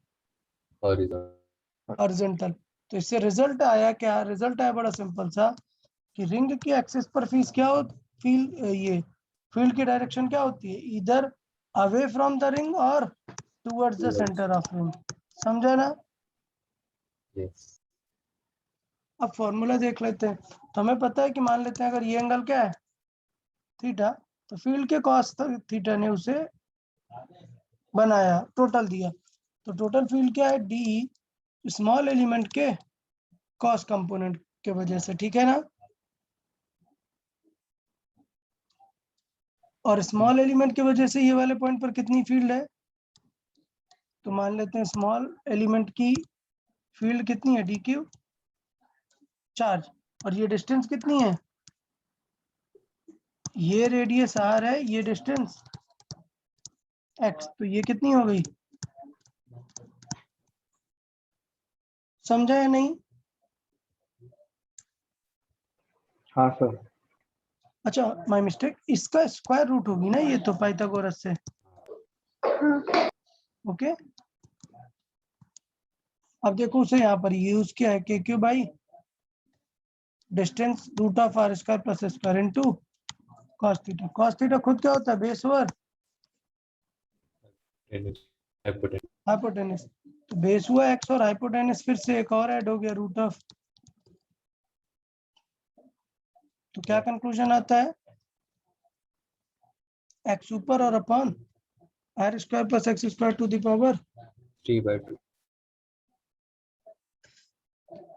Horizontal. हॉरिजॉन्टल। तो इससे रिजल्ट आया क्या? रिजल्ट आया बड़ा सिंपल सा कि रिंग की एक्सिस पर फीस क्या हो? फील्ड ये फील्ड की डायरेक्शन क्या होती है? इधर अवे फ्रॉम द रिंग और towards the centre of ring. समझा ना? Yes. अब फॉर्मूला देख लेते हैं। तो हमें पता है कि मान लेते हैं अगर ये एंगल क्या है? थीटा। तो फील्ड के कॉस थीटा ने उसे बनाया, टोटल दिया। तो टोटल फील्ड क्या है? डी स्मॉल एलिमेंट के कॉस कंपोनेंट के वजह से, ठीक है ना? और स्मॉल एलिमेंट के वजह से ये वाले पॉइंट पर कितनी फील्ड है? तो मान लेते हैं स्मॉल एलिमेंट की फील्ड कितनी है? D Q charge. और ये डिस्टेंस कितनी है? ये रेडियस आर है, ये डिस्टेंस एक्स। तो ये कितनी हो गई? समझा या नहीं? हाँ सर. अच्छा माय मिस्टेक, इसका स्क्वायर रूट होगी ना ये तो पाइथागोरस से। हाँ. ओके, अब देखो उसे यहाँ पर यूज किया है k Q by distance root of r square plus square into cos theta. Cos theta खुद क्या होता है? Base over Hypotenuse. हाइपोटेनस। तो बेस हुआ एक्स और हाइपोटेनस फिर से एक और ऐड हो गया रूट ऑफ। तो क्या कंक्लूजन आता है? एक्स ऊपर और upon r square plus x square to the power. 3/2.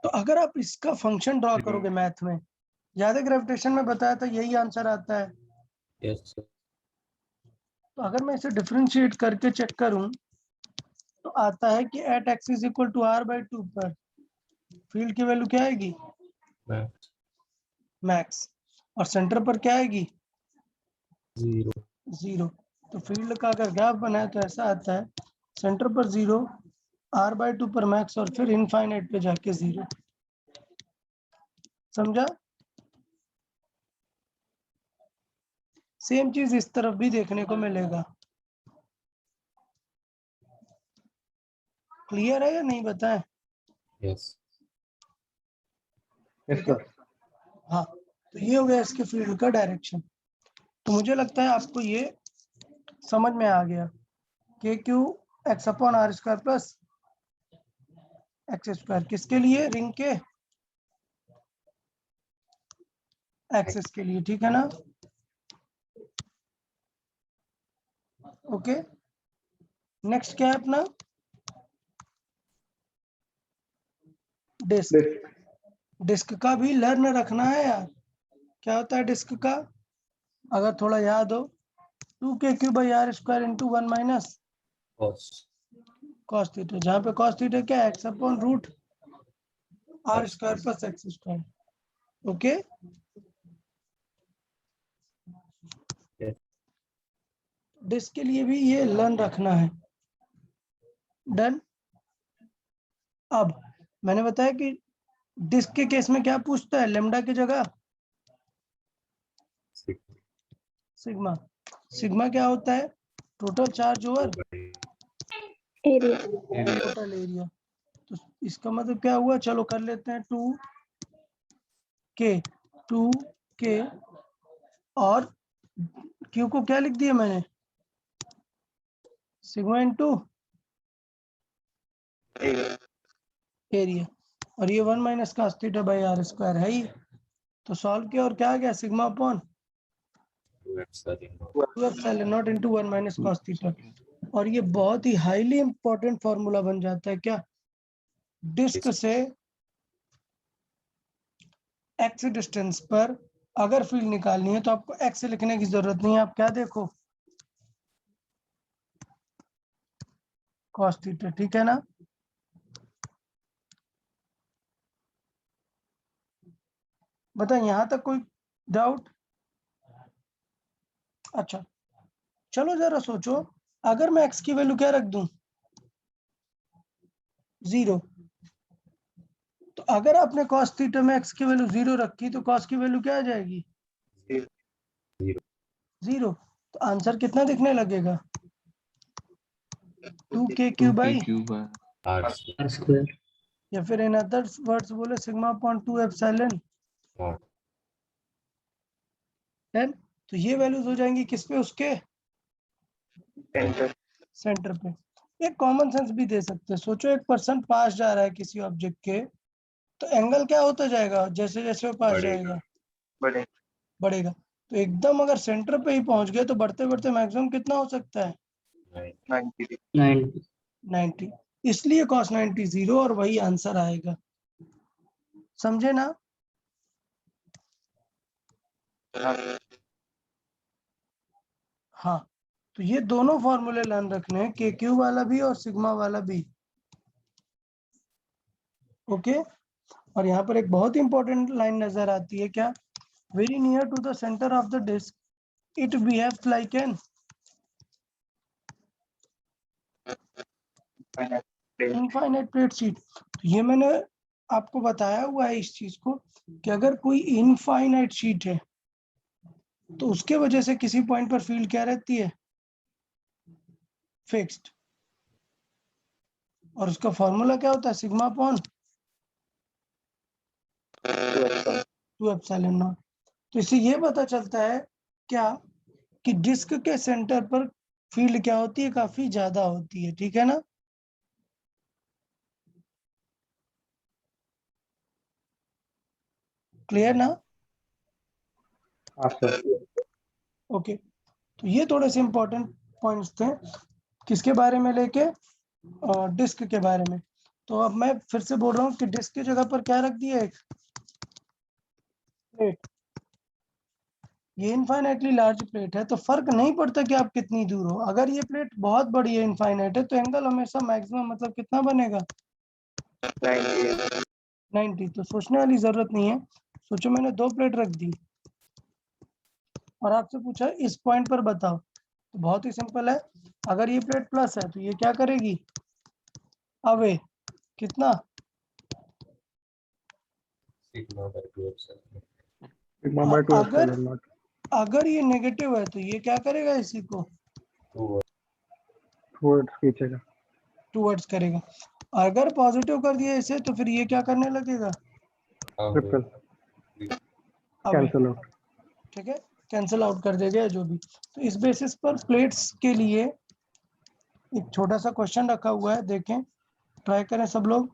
तो अगर आप इसका फंक्शन ड्रॉ करोगे मैथ में, याद है ग्रेविटेशन में बताया था यही आंसर आता है। Yes, sir. तो अगर मैं इसे डिफरेंशिएट करके चेक करूं तो आता है कि at x is equal to r by 2 पर फील्ड की वैल्यू क्या आएगी? Max. मैक्स। और सेंटर पर क्या आएगी? 0. 0। तो फील्ड का अगर ग्राफ बनाए तो ऐसा आता है, सेंटर पर 0, आर बाई 2 पर मैक्स और फिर इनफाइनाइट पे जाके 0। समझा? सेम चीज इस तरफ भी देखने को मिलेगा। क्लियर है या नहीं बताएं? yes, yes sir. हाँ, तो ये हो गया इसके फील्ड का डायरेक्शन। तो मुझे लगता है आपको ये समझ में आ गया k q x upon r square plus x square किसके लिए, रिंग के एक्सेस के लिए, ठीक है ना? ओके, नेक्स्ट क्या है अपना, डिस्क। डिस्क। डिस्क का भी लर्न रखना है यार। क्या होता है डिस्क का, अगर थोड़ा याद हो, 2k³ by are square into 1 minus cos cos theta, जहाँ पे कॉस थीटा क्या है, x upon root r square plus x square. Okay, yes, disc के लिए भी ये लर्न रखना है। डन। अब मैंने बताया कि डिस्क के केस में क्या पूछता है, लेमडा की जगह sigma सिग्मा। सिग्मा क्या होता है, total charge over area. Total area. तो इसका मतलब क्या हुआ, चलो कर लेते हैं 2k और क्यू को क्या लिख दिया मैंने, सिग्मा इंटू एरिया, और ये 1 minus cos theta by are square है ही। तो सॉल्व किया और क्या आ गया, sigma upon 2 epsilon naught 2 epsilon naught into 1 minus cos theta. और ये बहुत ही हाईली इंपॉर्टेंट फॉर्मूला बन जाता है क्या, डिस्क से एक्स डिस्टेंस पर अगर फील्ड निकालनी है तो आपको एक्स लिखने की जरूरत नहीं है, आप क्या देखो, cos थीटा, ठीक है ना? बताएं यहां तक कोई डाउट? अच्छा, चलो जरा सोचो, अगर मैं x की वैल्यू क्या रख दूं, 0, तो अगर आपने cos थीटा में x की वैल्यू 0 रखी तो cos की वैल्यू क्या आ जाएगी, 0। तो आंसर कितना दिखने लगेगा, 2k³ by, r are square. या फिर इन अदर वर्ड्स बोले sigma upon 2 epsilon naught n। तो ये वैल्यूज हो जाएंगी किस पे, उसके सेंटर पे। एक कॉमन सेंस भी दे सकते हैं, सोचो एक पर्सन पास जा रहा है किसी ऑब्जेक्ट के, तो एंगल क्या होता जाएगा जैसे जैसे वो पास बढ़ेगा। जाएगा, बढ़ेगा। तो एकदम अगर सेंटर पे ही पहुंच गए तो बढ़ते बढ़ते मैक्सिमम कितना हो सकता है, 9 90। 90। इसलिए cos 90 0 और वही आंसर आएगा, समझे ना? हाँ, तो ये दोनों फॉर्मूले लर्न रखने हैं, KQ वाला भी और सिग्मा वाला भी। ओके, और यहाँ पर एक बहुत इंपॉर्टेंट लाइन नजर आती है क्या, very near to the centre of the disc it behaves like an infinite plate sheet. तो ये मैंने आपको बताया हुआ है इस चीज को कि अगर कोई इनफाइनाइट शीट है तो उसके वजह से किसी पॉइंट पर फील्ड क्या रहती है, फिक्स्ड। और उसका फॉर्मूला क्या होता है, सिग्मा अपॉन 2 एप्सिलॉन नॉट। तो इससे ये पता चलता है क्या कि डिस्क के सेंटर पर फील्ड क्या होती है, काफी ज्यादा होती है, ठीक है ना? क्लियर ना? हाँ सर। ओके, तो ये थोड़े से इंपॉर्टेंट पॉइंट्स थे किसके बारे में, लेके डिस्क के बारे में। तो अब मैं फिर से बोल रहा हूँ कि डिस्क की जगह पर क्या रख दिया, एक प्लेट। ये इनफाइनाइटली लार्ज प्लेट है तो फर्क नहीं पड़ता कि आप कितनी दूर हो, अगर ये प्लेट बहुत बड़ी है, इनफाइनाइट है, तो एंगल हमेशा मैक्सिमम मतलब कितना बनेगा, 90। तो सोचने वाली जरूरत नहीं है, सोचो मैंने 2 प्लेट रख दी और आपसे पूछा इस पॉइंट पर बताओ, तो बहुत ही सिंपल है, अगर ये प्लेट प्लस है तो ये क्या करेगी, अवे कितना, sigma by 2 epsilon सिग्मा और बाय 2 अगर एप्सिलॉन नॉट। अगर ये नेगेटिव है तो ये क्या करेगा, इसी को 2 टुवर्ड्स खींचेगा। टूवर्ड्स करेगा। अगर पॉजिटिव कर दिया इसे तो फिर ये क्या करने लगेगा, Triple. अब Cancel out. ठीक है, कैंसिल आउट कर देगा जो भी। तो इस बेसिस पर प्लेट्स के लिए एक छोटा सा क्वेश्चन रखा हुआ है, देखें, ट्राई करें सब लोग।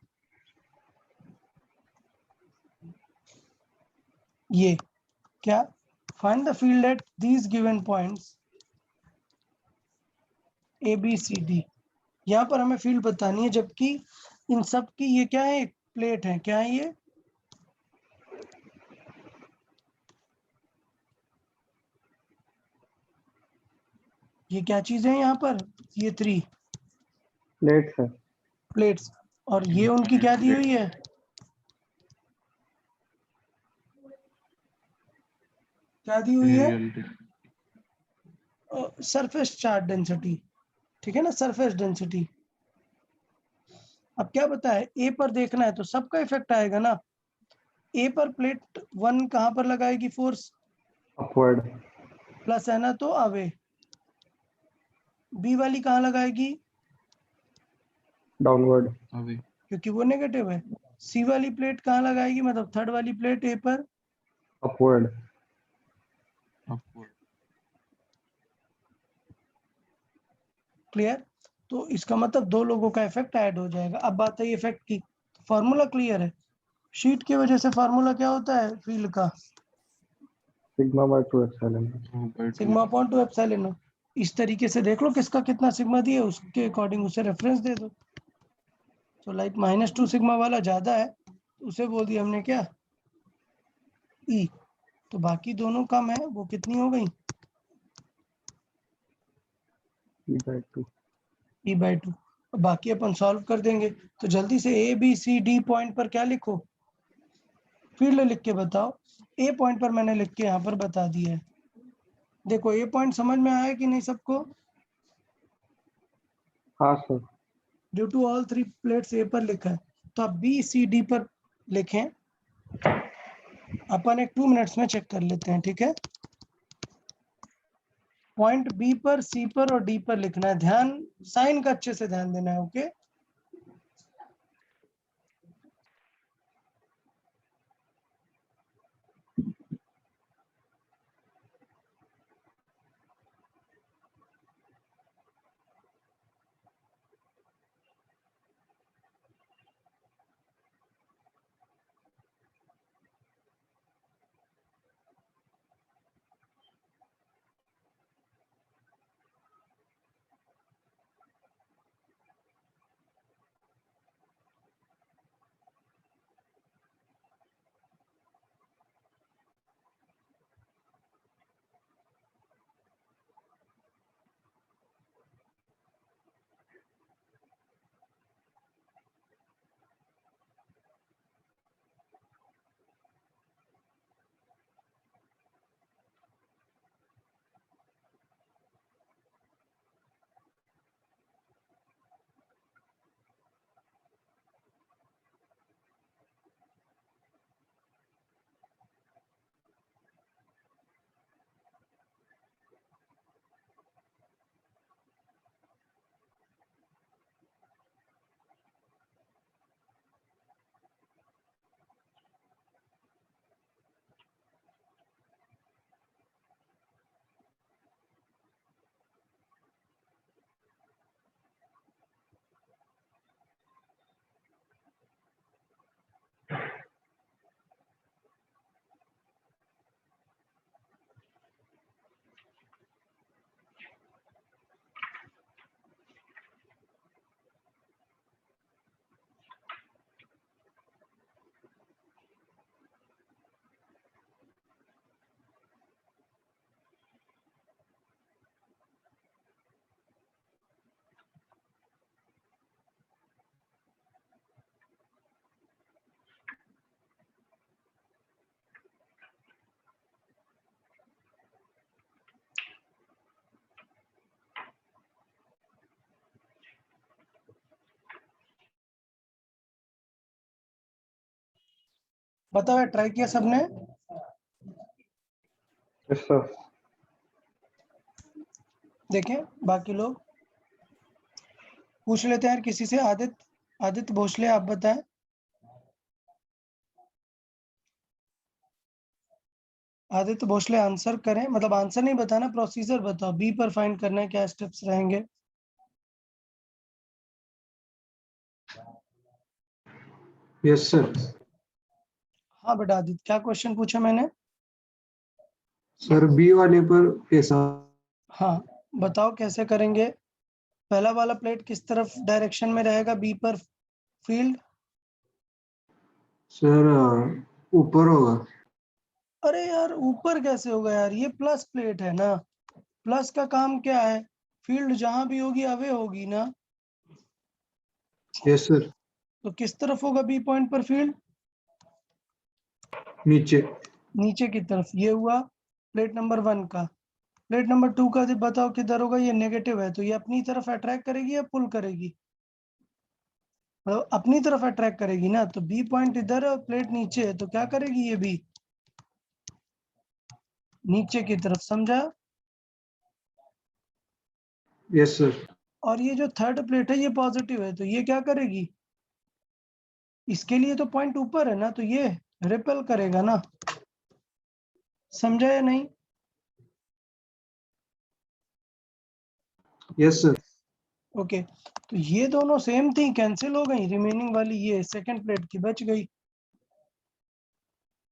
ये क्या, find the field at these given points A B C D. यहाँ पर हमें फील्ड बतानी है, जबकि इन सब की ये क्या है, एक प्लेट है, क्या है ये क्या चीज है यहाँ पर, ये 3 Plates है. प्लेट्स, और ये उनकी क्या दी हुई है, क्या दी हुई है, सरफेस चार्ज डेंसिटी, ठीक है ना, सरफेस डेंसिटी। अब क्या पता है, ए पर देखना है तो सबका इफेक्ट आएगा ना। ए पर प्लेट 1 कहाँ पर लगाएगी फोर्स, Upward. प्लस है ना, तो अवे। बी वाली कहाँ लगाएगी, Downward. away, क्योंकि वो नेगेटिव है। सी वाली प्लेट कहाँ लगाएगी, मतलब थर्ड वाली प्लेट ए पर, Upward. upward, clear. तो इसका मतलब 2 लोगों का इफेक्ट ऐड हो जाएगा। अब बात है इफेक्ट की, फॉर्मूला क्लियर है। शीट की वजह से फार्मूला क्या होता है फील्ड का, Sigma by 2 epsilon. 2/2. Sigma upon 2 epsilon. इस तरीके से देख लो किसका कितना सिग्मा दिया, उसके अकॉर्डिंग उसे रेफरेंस दे दो। तो लाइक -2 सिग्मा वाला ज्यादा है, उसे बोल दिया हमने क्या, ई। तो बाकी दोनों कम है, वो कितनी हो गई, E by 2. E/2। बाकी अपन सॉल्व कर देंगे। तो जल्दी से A B C D point पर क्या लिखो, फील्ड लिख के बताओ। ए पॉइंट पर मैंने लिख के यहाँ पर बता दिया है। देखो ए पॉइंट समझ में आया कि नहीं सबको, हाँ sir. Due to all 3 plates A पर लिखा है। तो अब बी सी डी पर लिखें, अपन एक 2 मिनट्स में चेक कर लेते हैं, ठीक है। पॉइंट बी पर, सी पर और डी पर लिखना है, ध्यान साइन का अच्छे से ध्यान देना है, ओके। बताओ ट्राई किया सबने, Yes sir. देखें बाकी लोग पूछ लेते हैं यार किसी से, आदित्य आदित्य भोसले आप बताएं। आदित्य भोसले आंसर करें, मतलब आंसर नहीं बताना, प्रोसीजर बताओ, बी पर फाइंड करना है, क्या स्टेप्स रहेंगे। Yes sir. हाँ बेटा आदित्य, क्या क्वेश्चन पूछा मैंने। सर बी वाले पर कैसा? हाँ बताओ कैसे करेंगे। पहला वाला प्लेट किस तरफ डायरेक्शन में रहेगा बी पर फील्ड। सर ऊपर होगा। अरे यार ऊपर कैसे होगा यार, ये प्लस प्लेट है ना। प्लस का काम क्या है, फील्ड जहां भी होगी अवे होगी ना। Yes sir. तो किस तरफ होगा बी पॉइंट पर फील्ड, नीचे। नीचे की तरफ। ये हुआ प्लेट नंबर 1 का। प्लेट नंबर 2 का बताओ किधर होगा, ये नेगेटिव है तो ये अपनी तरफ अट्रैक्ट करेगी या पुल करेगी, मतलब अपनी तरफ अट्रैक्ट करेगी ना। तो बी पॉइंट इधर है और प्लेट नीचे है, तो क्या करेगी ये भी नीचे की तरफ, समझा। Yes sir. और ये जो थर्ड प्लेट है ये पॉजिटिव है, तो ये क्या करेगी, इसके लिए तो पॉइंट ऊपर है ना, तो ये रिपेल करेगा ना, समझा या नहीं। Yes sir. ओके, तो ये दोनों सेम थी, कैंसिल हो गई, रिमेनिंग वाली ये सेकंड प्लेट की बच गई।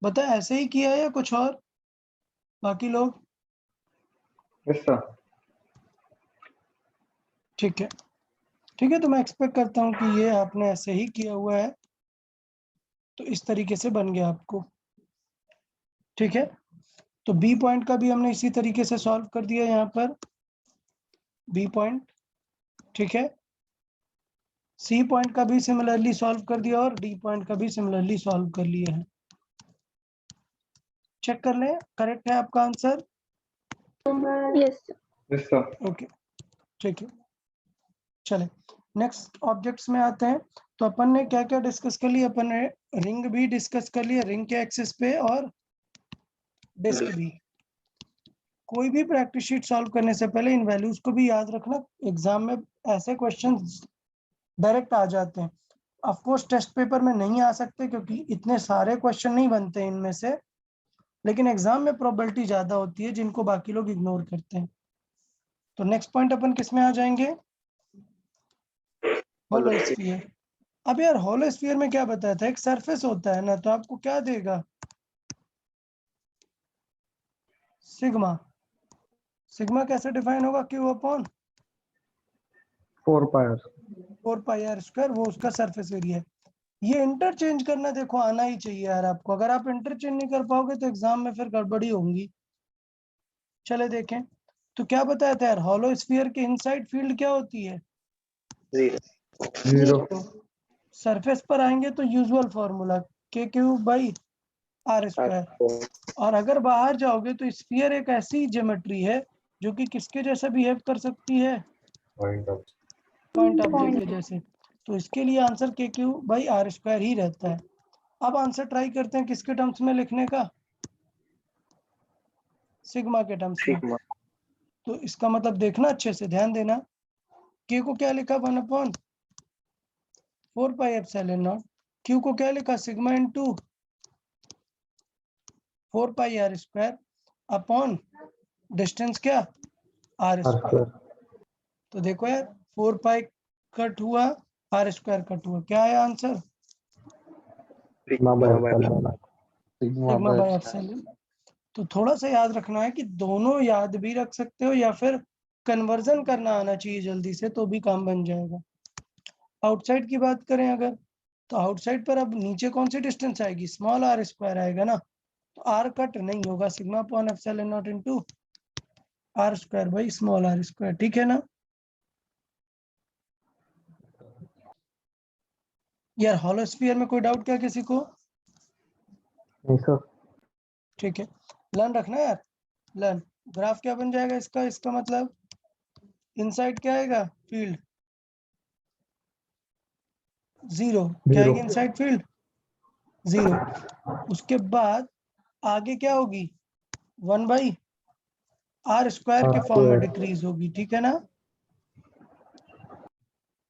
बता ऐसे ही किया या कुछ और, बाकी लोग। Yes, sir. ठीक है, ठीक है, तो मैं एक्सपेक्ट करता हूँ कि ये आपने ऐसे ही किया हुआ है, तो इस तरीके से बन गया आपको। ठीक है, तो बी पॉइंट का भी हमने इसी तरीके से सॉल्व कर दिया यहाँ पर, बी पॉइंट। ठीक है, सी पॉइंट का भी सिमिलरली सॉल्व कर दिया और डी पॉइंट का भी सिमिलरली सॉल्व कर लिया है। चेक कर लें, करेक्ट है आपका answer. Yes, sir. Yes, sir. Okay, ठीक है, चले नेक्स्ट ऑब्जेक्ट्स में आते हैं। तो अपन ने क्या क्या डिस्कस कर लिया, अपन ने रिंग भी डिस्कस कर लिया, रिंग के एक्सिस पे, और डिस्क भी। कोई भी प्रैक्टिस शीट सॉल्व करने से पहले इन वैल्यूज को भी याद रखना, एग्जाम में ऐसे क्वेश्चंस डायरेक्ट आ जाते हैं। ऑफ कोर्स टेस्ट पेपर में नहीं आ सकते क्योंकि इतने सारे क्वेश्चन नहीं बनते इनमें से, लेकिन एग्जाम में प्रोबेबिलिटी ज्यादा होती है जिनको बाकी लोग इग्नोर करते हैं। तो नेक्स्ट पॉइंट अपन किस में आ जाएंगे, होलोस्फीयर। अब यार होलोस्फीयर में क्या बताया था, एक सरफेस होता है ना, तो आपको क्या देगा, सिग्मा। सिग्मा कैसे डिफाइन होगा, q upon 4 pi r. 4 pi r square, वो उसका सरफेस एरिया है। ये इंटरचेंज करना देखो आना ही चाहिए यार आपको, अगर आप इंटरचेंज नहीं कर पाओगे तो एग्जाम में फिर गड़बड़ी होंगी। चले देखें, तो क्या बताया था यार, हॉलो स्फीयर के इनसाइड फील्ड क्या होती है, 0. सरफेस पर आएंगे तो यूजुअल फॉर्मूला के क्यूब बाई आर स्क्वायर। और अगर बाहर जाओगे तो स्फीयर एक ऐसी ज्योमेट्री है जो कि किसके जैसा बिहेव कर सकती है, पॉइंट ऑफ पॉइंट ऑब्जेक्ट के जैसे। तो इसके लिए आंसर के क्यू बाई आर स्क्वायर ही रहता है। अब आंसर ट्राई करते हैं किसके टर्म्स में लिखने का, सिग्मा के टर्म्स में। तो इसका मतलब देखना, अच्छे से ध्यान देना, के को क्या लिखा 1/4 पाई एप्सिलॉन नॉट, क्यू को क्या लिखा sigma into 4 pi r square upon distance क्या आर R स्क्वायर। square. तो देखो यार 4 पाई कट हुआ, आर स्क्वायर कट हुआ, क्या है answer, Sigma by epsilon naught. Sigma by epsilon. तो थोड़ा सा याद रखना है कि दोनों याद भी रख सकते हो या फिर कन्वर्जन करना आना चाहिए जल्दी से, तो भी काम बन जाएगा। आउटसाइड की बात करें अगर, तो आउटसाइड पर अब नीचे कौन सी डिस्टेंस आएगी, स्मॉल आर स्क्वायर आएगा ना, तो आर कट नहीं होगा, sigma upon epsilon naught into r square by small r square. ठीक है ना यार, हॉलोस्फीयर में कोई डाउट क्या किसी को। नहीं sir. ठीक है, लर्न रखना यार, लर्न। ग्राफ क्या बन जाएगा इसका, इसका मतलब इनसाइड क्या आएगा, फील्ड 0, क्या आएगी इनसाइड फील्ड 0। उसके बाद आगे क्या होगी, 1/r स्क्वायर के फॉर्म में डिक्रीज होगी। ठीक है ना,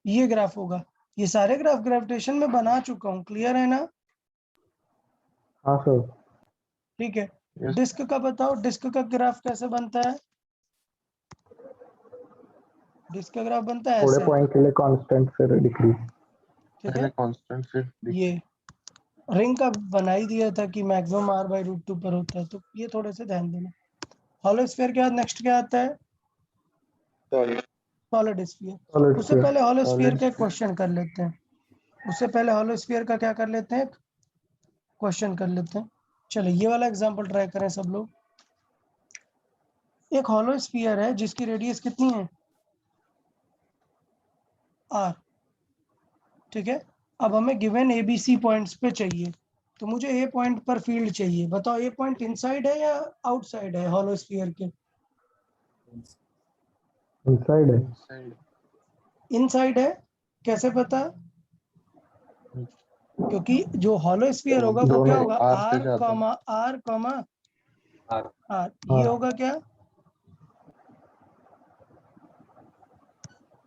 ये ग्राफ होगा। ये सारे ग्राफ ग्रेविटेशन में बना चुका हूँ, क्लियर है ना? हाँ सर। ठीक है, Yes. डिस्क का बताओ, डिस्क का ग्राफ कैसे बनता है? डिस्क का ग्राफ बनता है थोड़े ऐसे, पॉइंट के लिए कांस्टेंट फिर डिक्रीज। ठीक पहले है? कांस्टेंट फिर ये रिंग का बना ही दिया था कि मैक्सिमम r/√2 पर होता है, तो ये थोड़े से ध्यान देना। हॉलो स्फीयर के बाद नेक्स्ट क्या आता है? Solid sphere. उससे पहले हॉलो स्फीयर का क्वेश्चन कर लेते हैं, उससे पहले हॉलो स्फीयर का क्या कर लेते हैं, क्वेश्चन कर लेते हैं। चलो ये वाला एग्जांपल ट्राई करें सब लोग। एक हॉलो स्फीयर है जिसकी रेडियस कितनी है? r, ठीक है? अब हमें गिवन ABC पॉइंट्स पे चाहिए, तो मुझे ए पॉइंट पर फील्ड चाहिए। बताओ ए पॉइंट इनसाइड है या आउटसाइड है हॉलो स्फीयर के? इनसाइड है। inside. इनसाइड है। कैसे पता? क्योंकि जो हॉलो स्फीयर होगा वो क्या होगा? R से r ज्यादा। Comma r comma R. r, ये होगा क्या?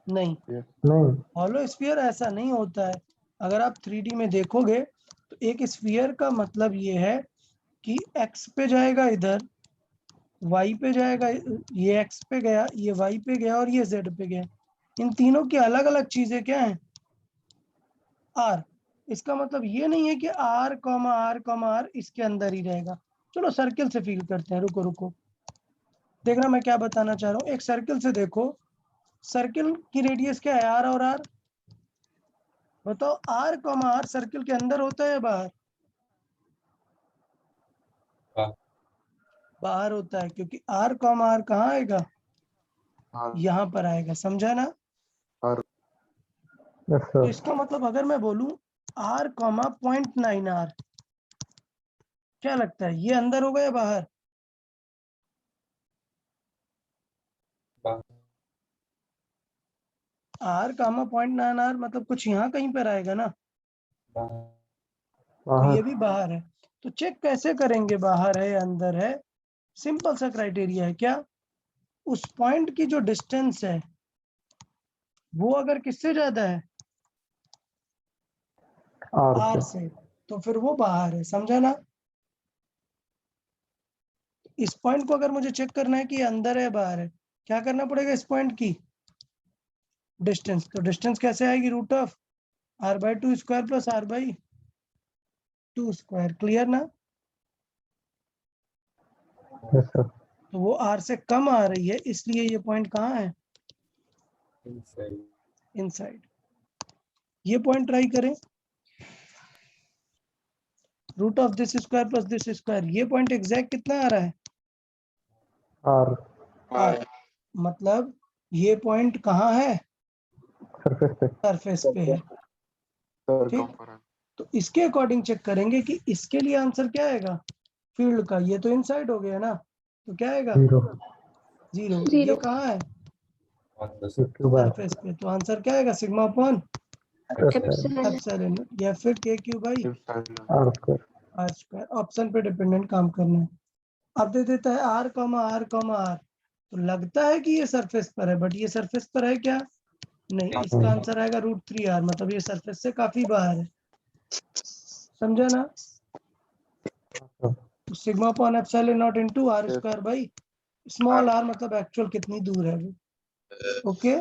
नहीं, नहीं, हॉलो स्फीयर ऐसा नहीं होता है। अगर आप 3D में देखोगे तो एक स्फीयर का मतलब ये है कि x पे जाएगा इधर, y पे जाएगा, ये x पे गया, ये y पे गया और ये z पे गया। इन तीनों की अलग अलग चीजें क्या हैं? r। इसका मतलब ये नहीं है कि r, इसके अंदर ही रहेगा। चलो सर्किल से फील करते हैं, रुको रुको, देखना मैं क्या बताना चाह रहा हूँ। एक सर्किल से देखो, सर्किल की रेडियस क्या है? r और r। बताओ r, सर्किल के अंदर होता है या बाहर? बाहर। बाहर होता है, क्योंकि r, कहाँ आएगा? R. यहाँ पर आएगा, समझा ना? यस तो सर। इसका मतलब अगर मैं बोलूं r, 0.9r, क्या लगता है ये अंदर होगा या बाहर? बाहर। r, 0.9r मतलब कुछ यहाँ कहीं पर आएगा ना, बाहर। तो ये बाहर। भी बाहर है। तो चेक कैसे करेंगे बाहर है या अंदर है? सिंपल सा क्राइटेरिया है, क्या? उस पॉइंट की जो डिस्टेंस है वो अगर किससे ज्यादा है? आर r से। से, तो फिर वो बाहर है, समझा ना? इस पॉइंट को अगर मुझे चेक करना है कि ये अंदर है बाहर है, क्या करना पड़ेगा? इस पॉइंट की डिस्टेंस। तो डिस्टेंस कैसे आएगी? √r/2² plus r/2²। क्लियर ना? Yes sir. तो वो r से कम आ रही है, इसलिए ये पॉइंट कहाँ है? Inside. इनसाइड। ये पॉइंट ट्राई करें, √(this²+ this²), ये पॉइंट एग्जैक्ट कितना आ रहा है? R r। मतलब ये पॉइंट कहाँ है? सरफेस पे। सरफेस पे है, ठीक? तो इसके अकॉर्डिंग चेक करेंगे कि इसके लिए आंसर क्या आएगा फील्ड का। ये तो इनसाइड हो गया ना, तो क्या आएगा? 0 0। ये Zero. कहाँ है? On the surface. Cube r surface पे, तो आंसर क्या आएगा? Sigma upon Epsilon. एप्सिलॉन, या फिर k³ r square. r²। Option पे डिपेंडेंट काम करना है। अब दे देता है r, r, तो लगता है कि ये सरफेस पर है, बट ये सरफेस पर है क्या? नहीं, इसका आंसर आएगा √3r, मतलब ये सरफेस से काफी बाहर है, समझा ना? तो sigma upon epsilon naught into r² by small r, मतलब एक्चुअल कितनी दूर है वो। Okay,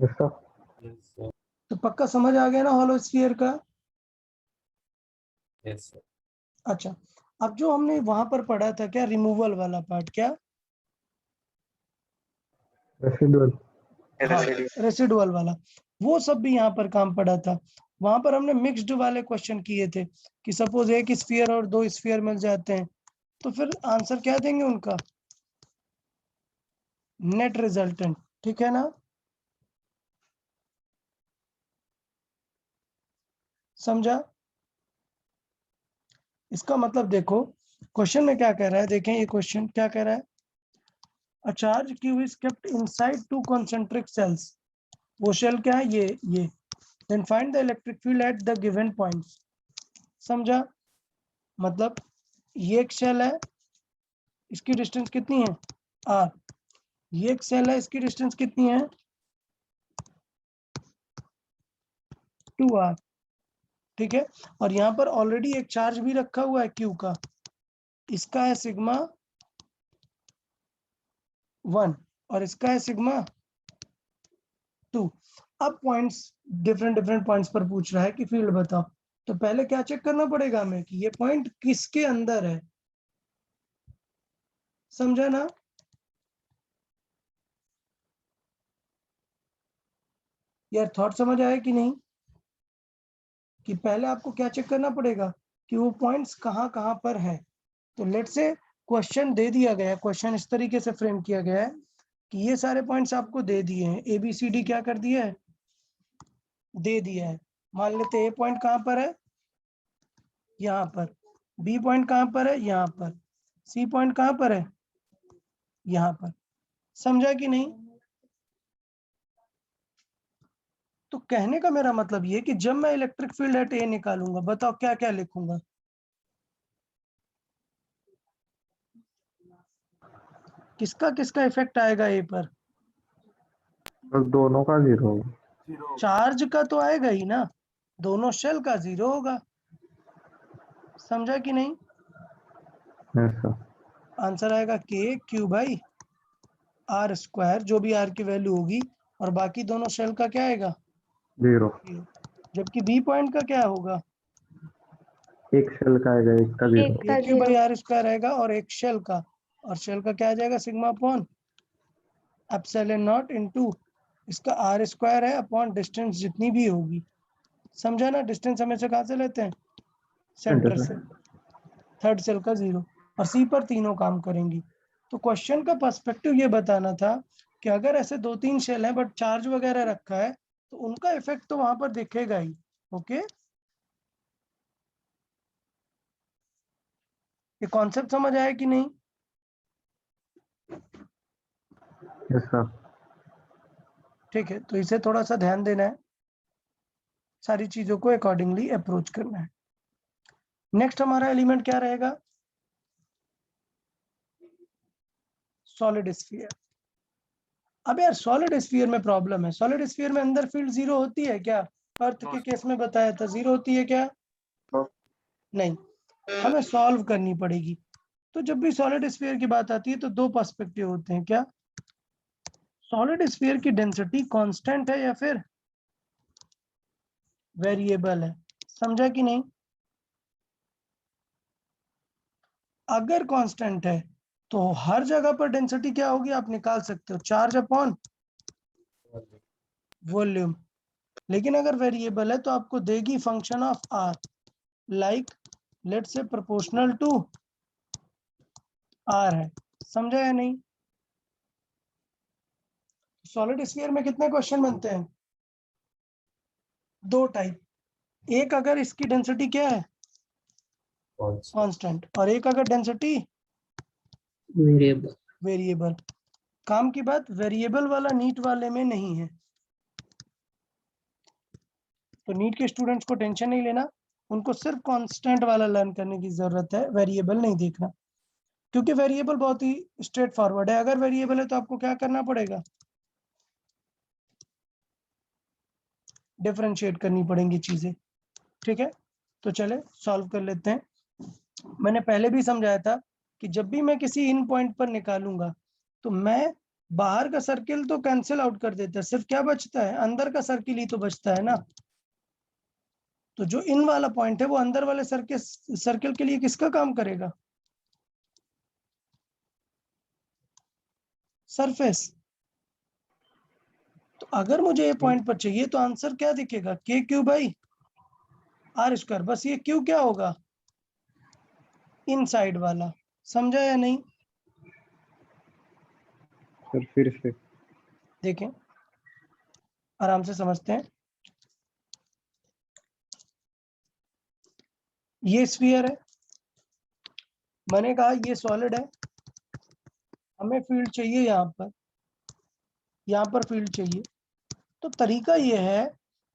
yes sir. Yes, sir. तो पक्का समझ आ गया ना हॉलो स्फीयर का? Yes, sir. अच्छा, अब जो हमने वहां पर पढ़ा था क्या, रिमूवल वाला पार्ट, क्या? रेसिडुअल। हाँ, रेसिडुअल वाला, वो सब भी यहाँ पर काम पड़ा था। वहां पर हमने मिक्स्ड वाले क्वेश्चन किए थे कि सपोज एक स्फीयर और 2 स्फीयर मिल जाते हैं, तो फिर आंसर क्या देंगे उनका? नेट रिजल्टेंट, ठीक है ना? समझा? इसका मतलब देखो क्वेश्चन में क्या कह रहा है, देखें ये क्वेश्चन क्या कह रहा है। A charge q is kept inside 2 concentric cells। वो शेल क्या है? ये। Then find the electric field at the given points. समझा? मतलब ये एक शेल है, इसकी डिस्टेंस कितनी है? r। ये एक सेल है, इसकी डिस्टेंस कितनी है? 2r, ठीक है। और यहाँ पर ऑलरेडी एक चार्ज भी रखा हुआ है Q का, इसका है सिग्मा 1 और इसका है सिग्मा 2। अब पॉइंट्स डिफरेंट पॉइंट्स पर पूछ रहा है कि फील्ड बताओ, तो पहले क्या चेक करना पड़ेगा हमें कि ये पॉइंट किसके अंदर है, समझा ना। यार थॉट समझ आया कि नहीं, कि पहले आपको क्या चेक करना पड़ेगा कि वो पॉइंट्स कहाँ कहाँ पर है। तो लेट से क्वेश्चन दे दिया गया है, क्वेश्चन इस तरीके से फ्रेम किया गया है कि ये सारे पॉइंट्स आपको दे दिए हैं, ABCD क्या कर दिया है, दे दिया है। मान लेते ए पॉइंट कहाँ पर है, यहाँ पर, बी पॉइंट कहाँ पर है, यहाँ पर, सी पॉइंट कहाँ पर है, यहाँ पर। समझा कि नहीं। तो कहने का मेरा मतलब ये कि जब मैं इलेक्ट्रिक फील्ड एट ए निकालूंगा, बताओ क्या क्या लिखूंगा। किसका किसका इफेक्ट आएगा ए पर, बस दोनों का 0 होगा। चार्ज का तो आएगा ही ना, दोनों शेल का 0 होगा। समझा कि नहीं। Yes sir. आंसर आएगा KQ/R², जो भी R की वैल्यू होगी, और बाकी दोनों शेल का क्या आएगा, 0। जबकि बी पॉइंट का क्या होगा, एक शेल का आएगा, एक का 0। एक का KQ/R² आएगा, और एक शेल का, और शेल का क्या आ जाएगा, sigma upon epsilon naught into इसका R² है अपॉन डिस्टेंस जितनी भी होगी। समझा ना। डिस्टेंस हमेशा कहाँ से लेते हैं, सेंटर से। थर्ड सेल का 0, और सी पर तीनों काम करेंगी। तो क्वेश्चन का पर्सपेक्टिव ये बताना था कि अगर ऐसे 2-3 शेल है बट चार्ज वगैरह रखा है, तो उनका इफेक्ट तो वहां पर दिखेगा ही। ओके, ये कॉन्सेप्ट समझ आया कि नहीं। Yes sir. ठीक है, तो इसे थोड़ा सा ध्यान देना है, सारी चीजों को अकॉर्डिंगली अप्रोच करना है। नेक्स्ट हमारा एलिमेंट क्या रहेगा, सॉलिड स्फीयर। अब यार सॉलिड स्फीयर में प्रॉब्लम है, सॉलिड स्फीयर में अंदर फील्ड 0 होती है क्या, अर्थ के केस में बताया था 0 होती है क्या, नहीं, हमें सॉल्व करनी पड़ेगी। तो जब भी सॉलिड स्फीयर की बात आती है तो दो पर्सपेक्टिव होते हैं, क्या सॉलिड स्फीयर की डेंसिटी कांस्टेंट है या फिर वेरिएबल है। समझा कि नहीं। अगर कांस्टेंट है तो हर जगह पर डेंसिटी क्या होगी आप निकाल सकते हो, चार्ज अपॉन वॉल्यूम। लेकिन अगर वेरिएबल है तो आपको देगी function of r, like let's say proportional to r है। समझा या नहीं। सॉलिड स्फीयर में कितने क्वेश्चन बनते हैं, दो टाइप, एक अगर इसकी डेंसिटी क्या है कांस्टेंट, और एक अगर डेंसिटी वेरिएबल। वेरिएबल। काम की बात वेरिएबल वाला नीट वाले में नहीं है, तो नीट के स्टूडेंट्स को टेंशन नहीं लेना, उनको सिर्फ कांस्टेंट वाला लर्न करने की जरूरत है, वेरिएबल नहीं देखना। क्योंकि वेरिएबल बहुत ही स्ट्रेट फॉरवर्ड है, अगर वेरिएबल है तो आपको क्या करना पड़ेगा, डिफरेंशिएट करनी पड़ेंगी चीजें। ठीक है, तो चले सॉल्व कर लेते हैं। मैंने पहले भी समझाया था कि जब भी मैं किसी इन पॉइंट पर निकालूंगा तो मैं बाहर का सर्किल तो कैंसिल आउट कर देता है, सिर्फ क्या बचता है, अंदर का सर्किल ही तो बचता है ना। तो जो इन वाला पॉइंट है वो अंदर वाले सर्किल के लिए किसका काम करेगा, सरफेस। तो अगर मुझे ये पॉइंट पर चाहिए तो आंसर क्या दिखेगा, KQ/R²। बस ये Q क्या होगा, इनसाइड वाला। समझा या नहीं। सर फिर से देखें आराम से समझते हैं। ये स्फीयर है, मैंने कहा ये सॉलिड है, हमें फील्ड चाहिए यहाँ पर फील्ड चाहिए। तो तरीका ये है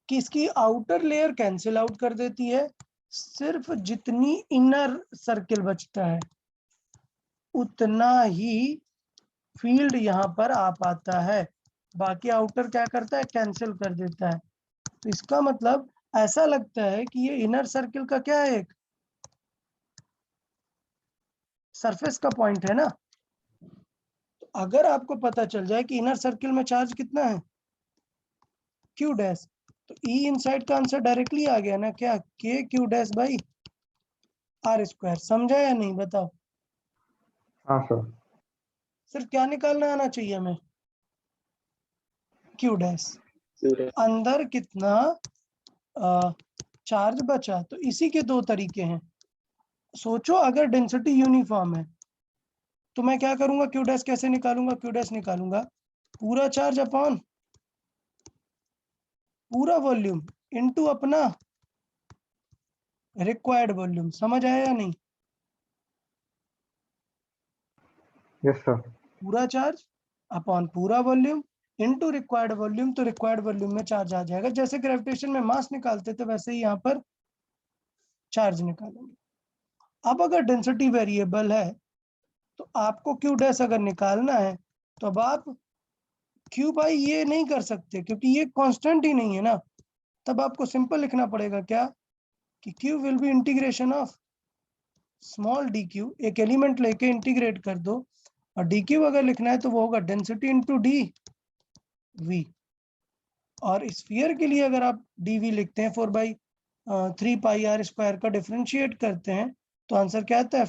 कि इसकी आउटर लेयर कैंसिल आउट कर देती है, सिर्फ जितनी इनर सर्किल बचता है उतना ही फील्ड यहाँ पर आ पाता है, बाकी आउटर क्या करता है, कैंसिल कर देता है। तो इसका मतलब ऐसा लगता है कि ये इनर सर्किल का क्या है, एक सरफेस का पॉइंट है ना। तो अगर आपको पता चल जाए कि इनर सर्किल में चार्ज कितना है, क्यू डैश, तो ई इनसाइड का आंसर डायरेक्टली आ गया ना, क्या, के q dash by are square. समझा या नहीं, बताओ। हाँ सर। सिर्फ क्या निकालना आना चाहिए हमें, क्यू डैश, अंदर कितना चार्ज बचा। तो इसी के दो तरीके हैं। सोचो अगर डेंसिटी यूनिफॉर्म है तो मैं क्या करूंगा, क्यू डैश कैसे निकालूंगा, क्यू डैश निकालूंगा पूरा चार्ज अपॉन पूरा वॉल्यूम इनटू अपना रिक्वायर्ड वॉल्यूम। समझ आया या नहीं? Yes sir. पूरा चार्ज अपॉन पूरा वॉल्यूम इनटू रिक्वायर्ड वॉल्यूम। तो रिक्वायर्ड वॉल्यूम में चार्ज आ जाएगा, जैसे ग्रेविटेशन में मास निकालते थे वैसे ही यहाँ पर चार्ज निकालेंगे। अब अगर डेंसिटी वेरिएबल है तो आपको क्यू डैश अगर निकालना है तो अब आप क्यू बाई ये नहीं कर सकते क्योंकि ये कांस्टेंट ही नहीं है ना। तब आपको सिंपल लिखना पड़ेगा क्या, कि Q will be integration of small D Q, एक एलिमेंट लेके इंटीग्रेट कर दो, और डी क्यू अगर लिखना है तो वो होगा डेंसिटी इंटू डी वी। और स्फीयर के लिए अगर आप डी वी लिखते हैं 4/3 पाई आर स्क्वायर का डिफरेंशिएट करते हैं तो आंसर क्या आता है,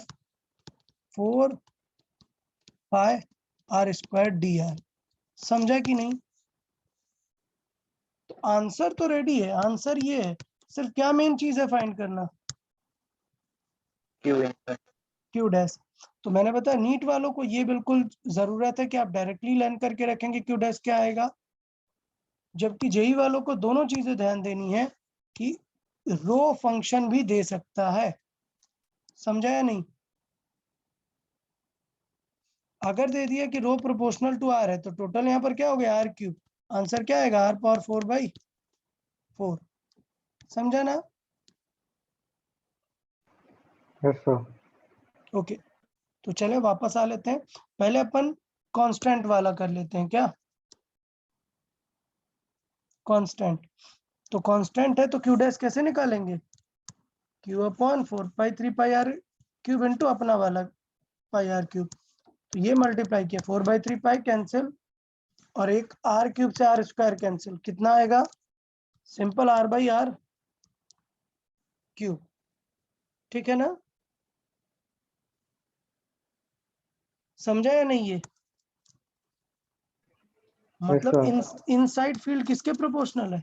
4 pi r square d r. समझा कि नहीं? तो आंसर तो रेडी है, आंसर ये है, सिर्फ क्या मेन चीज है फाइंड करना, क्यू डैश। तो मैंने बताया नीट वालों को ये बिल्कुल जरूरत है कि आप डायरेक्टली लर्न करके रखेंगे क्यू डैश क्या आएगा, जबकि जेई वालों को दोनों चीजें ध्यान देनी है कि रो फंक्शन भी दे सकता है। समझा या नहीं? अगर दे दिया कि रो प्रोपोर्शनल टू आर है तो टोटल यहाँ पर क्या हो गया, आर क्यूब। आंसर क्या आएगा, आर पावर 4/4। समझा ना? Yes sir. ओके, तो चले वापस आ लेते हैं। पहले अपन कांस्टेंट वाला कर लेते हैं क्या, कांस्टेंट। तो कांस्टेंट है तो क्यू डैश कैसे निकालेंगे, q upon 4/3 pi r cube into अपना वाला पाई आर क्यूब। तो ये मल्टीप्लाई किया, 4/3 पाई कैंसिल, और एक आर क्यूब से आर स्क्वायर कैंसिल, कितना आएगा, simple r by r cube. ठीक है ना? समझा या नहीं? ये मतलब sir. इनसाइड फील्ड किसके प्रोपोर्शनल है,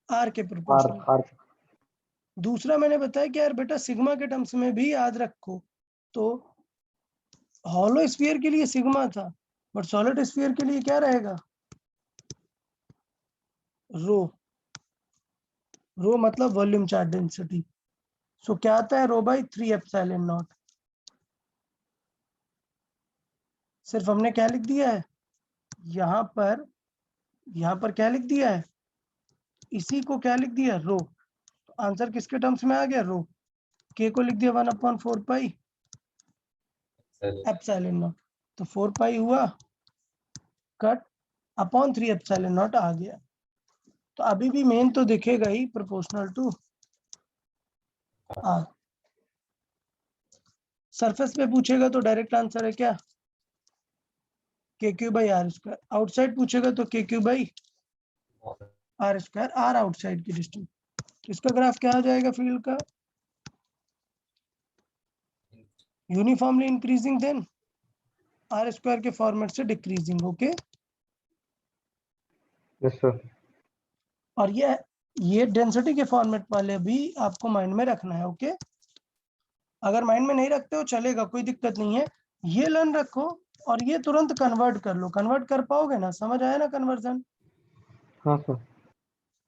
आर के आर प्रोपोर्शनल। आर दूसरा मैंने बताया कि यार बेटा सिग्मा के टर्म्स में भी याद रखो, तो हॉलो स्फीयर के लिए सिग्मा था, बट सॉलिड स्फीयर के लिए क्या रहेगा, रो। रो मतलब वॉल्यूम चार्ज डेंसिटी। सो क्या आता है, रो बाई 3 एप्सिलॉन नॉट। सिर्फ हमने क्या लिख दिया है यहाँ पर क्या लिख दिया है, इसी को क्या लिख दिया, रो। तो आंसर किसके टर्म्स में आ गया, रो। के को लिख दिया 1/4 पाई एप्सिलॉन नॉट। तो 4 पाई हुआ कट अपॉन 3 एप्सिलॉन नॉट आ गया। तो अभी भी मेन तो दिखेगा ही, प्रोपोर्शनल टू आर। सरफेस पे पूछेगा तो डायरेक्ट आंसर है क्या, के Q by are square. Outside पूछेगा तो k Q by are square, r outside की डिस्टेंस। तो इसका ग्राफ क्या आ जाएगा फील्ड का, uniformly increasing then r square के फॉर्मेट से डिक्रीजिंग। Okay, yes sir. और ये डेंसिटी के फॉर्मेट वाले भी आपको माइंड में रखना है। ओके, अगर माइंड में नहीं रखते हो चलेगा, कोई दिक्कत नहीं है, ये लर्न रखो और ये तुरंत कन्वर्ट कर लो। कन्वर्ट कर पाओगे ना, समझ आया ना कन्वर्जन? हाँ सर।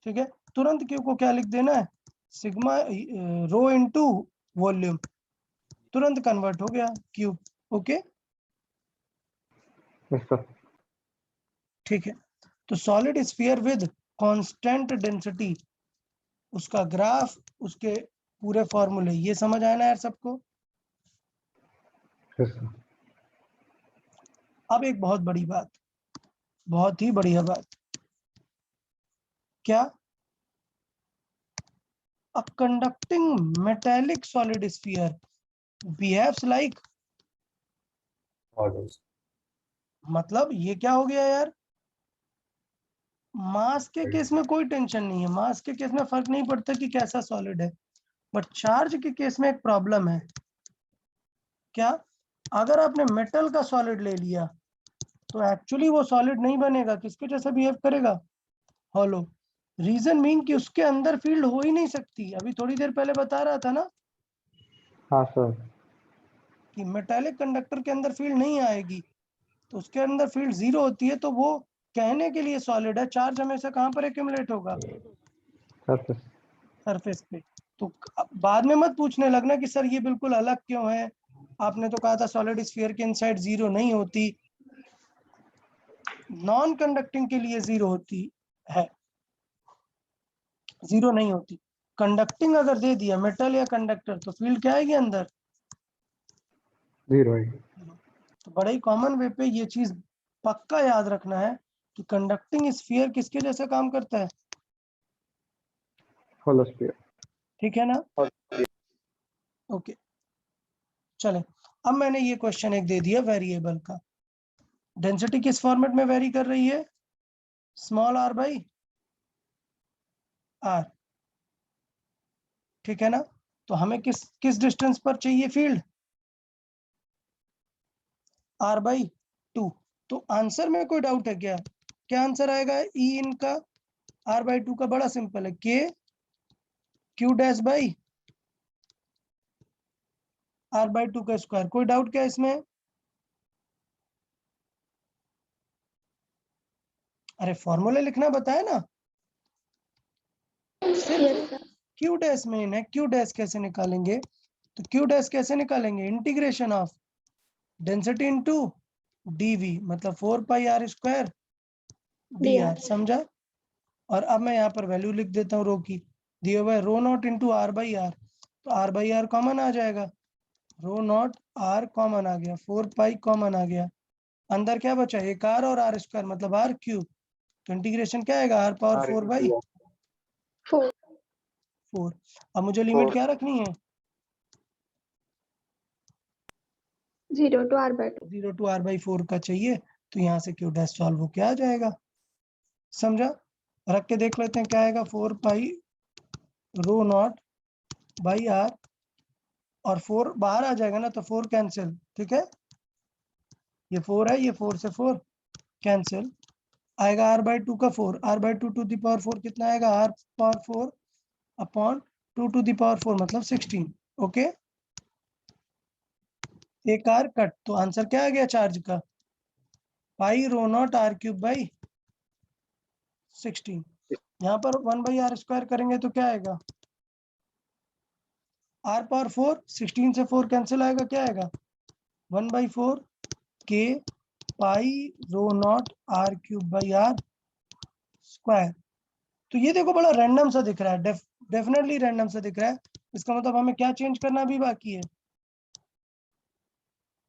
ठीक है, तुरंत क्यू को क्या लिख देना है, सिग्मा रो इनटू वॉल्यूम, तुरंत कन्वर्ट हो गया क्यूब। Okay, yes sir. ठीक है। तो solid sphere with constant density, उसका ग्राफ, उसके पूरे फॉर्मूले, ये समझ आया ना यार सबको? Yes sir. अब एक बहुत बड़ी बात, बहुत ही बढ़िया बात, क्या? A conducting metallic solid sphere behaves like, follows. मतलब ये क्या हो गया यार? मास के केस में कोई टेंशन नहीं है, मास के केस में फर्क नहीं पड़ता कि कैसा सॉलिड है, बट चार्ज के केस में एक प्रॉब्लम है। क्या? अगर आपने मेटल का सॉलिड ले लिया तो एक्चुअली वो सॉलिड नहीं बनेगा, किसके जैसा बिहेव करेगा? हॉलो। रीजन मीन कि उसके अंदर फील्ड हो ही नहीं सकती। अभी थोड़ी देर पहले बता रहा था ना हाँ सर। कि मेटालिक कंडक्टर के अंदर फील्ड नहीं आएगी, तो उसके अंदर फील्ड जीरो होती है, तो वो कहने के लिए सॉलिड है। चार्ज हमेशा कहाँ पर एक्यूमुलेट होगा? सरफेस। सरफेस पे। तो बाद में मत पूछने लगना कि सर ये बिल्कुल अलग क्यों है, आपने तो कहा था सॉलिड स्फीयर के इनसाइड जीरो नहीं होती। नॉन कंडक्टिंग के लिए जीरो होती है, जीरो नहीं होती। कंडक्टिंग अगर दे दिया मेटल या कंडक्टर तो फील्ड क्या आएगी अंदर? जीरो है। तो बड़ा ही कॉमन वे पे ये चीज पक्का याद रखना है कि कंडक्टिंग स्फीयर किसके जैसा काम करता है। Hollow sphere. ठीक है ना? ओके चले, अब मैंने ये क्वेश्चन एक दे दिया वेरिएबल का। डेंसिटी किस फॉर्मेट में वेरी कर रही है? Small r by r. ठीक है ना? तो हमें किस किस डिस्टेंस पर चाहिए फील्ड? Are by 2। तो आंसर में कोई डाउट है क्या? क्या आंसर आएगा? ई इनका आर बाई 2 का बड़ा सिंपल है, k q dash by r by 2 का स्क्वायर। कोई डाउट क्या इसमें? अरे फॉर्मूला लिखना बताया ना, सिर्फ क्यू डैश में है। क्यू डैश कैसे निकालेंगे? तो क्यू डैश कैसे निकालेंगे? Integration of density into dv, मतलब 4 pi r square d r. समझा? और अब मैं यहाँ पर वैल्यू लिख देता हूँ रो की, दिए हुआ है rho naught into R by R, तो आर बाई आर कॉमन आ जाएगा, रो नॉट आर कॉमन आ गया, 4 पाई कॉमन आ गया, अंदर क्या बचा? एक आर और आर स्क्वायर मतलब आर क्यूब। तो इंटीग्रेशन क्या आएगा? R power 4 by 4 4। अब मुझे लिमिट क्या रखनी है? 0 to r by 2। 0 to r by 4 का चाहिए, तो यहाँ से क्यू डैश सॉल्व हो क्या आ जाएगा? समझा? रख के देख लेते हैं क्या आएगा। 4 पाई रो नॉट बाई आर, और 4 बाहर आ जाएगा ना, तो 4 कैंसिल। ठीक है, ये 4 है, ये 4 से 4 कैंसिल, आएगा आर बाई 2 का 4, r by 2 to the power 4 कितना आएगा? R power 4 upon 2 to the power 4 मतलब 16। ओके, एक आर कट, तो आंसर क्या आ गया चार्ज का? पाई rho naught R cube by 16। यहाँ पर 1 बाई आर स्क्वायर करेंगे तो क्या आएगा? आर पावर 4, 16 से 4 कैंसिल आएगा, क्या आएगा? 1 बाई 4 के pi rho naught R cube by are square. तो ये देखो बड़ा रैंडम सा दिख रहा है, डेफिनेटली रैंडम सा दिख रहा है। इसका मतलब हमें क्या चेंज करना भी बाकी है?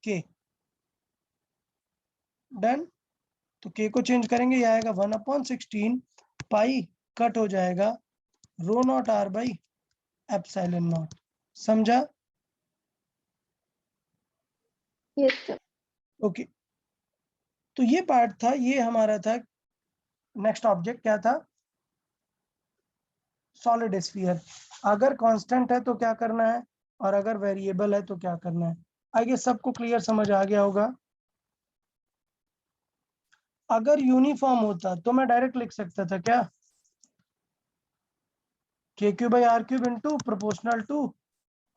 के। डन। तो के को चेंज करेंगे, ये आएगा 1/16 पाई कट हो जाएगा rho naught R by epsilon naught. समझा? Yes sir. ओके, तो ये पार्ट था, ये हमारा था। नेक्स्ट ऑब्जेक्ट क्या था? Solid sphere. अगर कांस्टेंट है तो क्या करना है, और अगर वेरिएबल है तो क्या करना है? आई गेस सबको क्लियर समझ आ गया होगा। अगर यूनिफॉर्म होता तो मैं डायरेक्ट लिख सकता था क्या? K cube by r cube into proportional to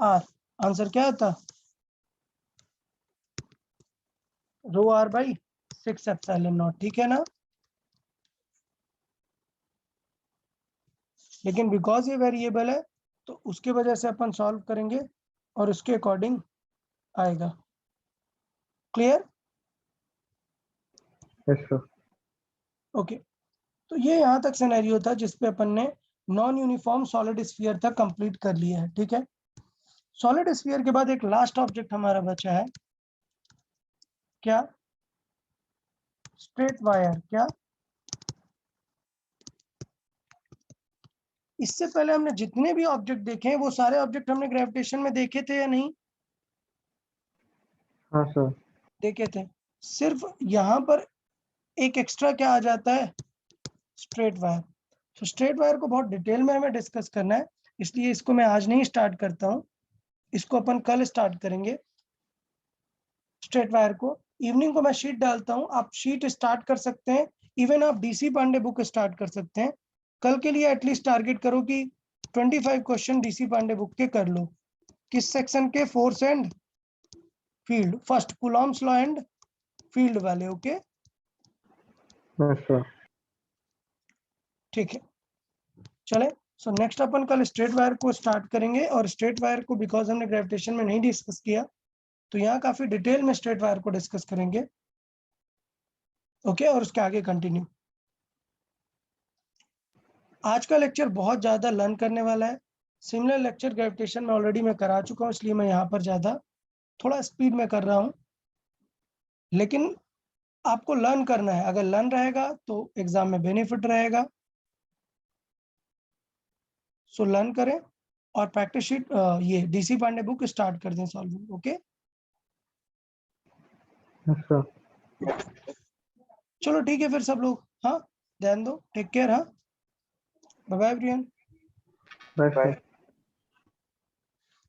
r. Answer क्या आता? Rho r by 6 epsilon naught. ठीक है ना? लेकिन बिकॉज ये वेरिएबल है तो उसके वजह से अपन सॉल्व करेंगे और उसके अकॉर्डिंग आएगा। क्लियर? Yes sir. ओके, तो ये यहाँ तक सिनेरियो था जिसपे अपन ने नॉन यूनिफॉर्म सॉलिड स्फीयर तक कंप्लीट कर लिया है। ठीक है, सॉलिड स्फीयर के बाद एक लास्ट ऑब्जेक्ट हमारा बचा है, क्या? Straight wire. क्या? इससे पहले हमने जितने भी ऑब्जेक्ट देखे हैं वो सारे ऑब्जेक्ट हमने ग्रेविटेशन में देखे थे या नहीं हाँ सर। देखे थे। सिर्फ यहाँ पर एक एक्स्ट्रा क्या आ जाता है, स्ट्रेट वायर। तो स्ट्रेट वायर को बहुत डिटेल में हमें डिस्कस करना है, इसलिए इसको मैं आज नहीं स्टार्ट करता हूँ, इसको अपन कल स्टार्ट करेंगे। स्ट्रेट वायर को इवनिंग को मैं शीट डालता हूँ, आप शीट स्टार्ट कर सकते हैं, इवन आप डीसी पांडे बुक स्टार्ट कर सकते हैं। कल के लिए एटलीस्ट टारगेट करो कि 25 क्वेश्चन डीसी पांडे बुक के कर लो। किस सेक्शन के? Force and field, first Coulomb's law and field वाले। Okay yes sir. ठीक है, चले। सो नेक्स्ट अपन कल स्ट्रेट वायर को स्टार्ट करेंगे, और स्ट्रेट वायर को बिकॉज हमने ग्रेविटेशन में नहीं डिस्कस किया तो यहाँ काफी डिटेल में स्ट्रेट वायर को डिस्कस करेंगे। ओके, और उसके आगे कंटिन्यू। आज का लेक्चर बहुत ज्यादा लर्न करने वाला है। सिमिलर लेक्चर ग्रेविटेशन में ऑलरेडी मैं करा चुका हूँ, इसलिए मैं यहाँ पर ज्यादा थोड़ा स्पीड में कर रहा हूँ, लेकिन आपको लर्न करना है। अगर लर्न रहेगा तो एग्जाम में बेनिफिट रहेगा। सो लर्न करें और प्रैक्टिस शीट ये डीसी पांडे बुक स्टार्ट कर दें सॉल्विंग। Okay yes sir. चलो ठीक है फिर सब लोग, हाँ ध्यान दो, टेक केयर, हाँ bye bye everyone. Bye sir.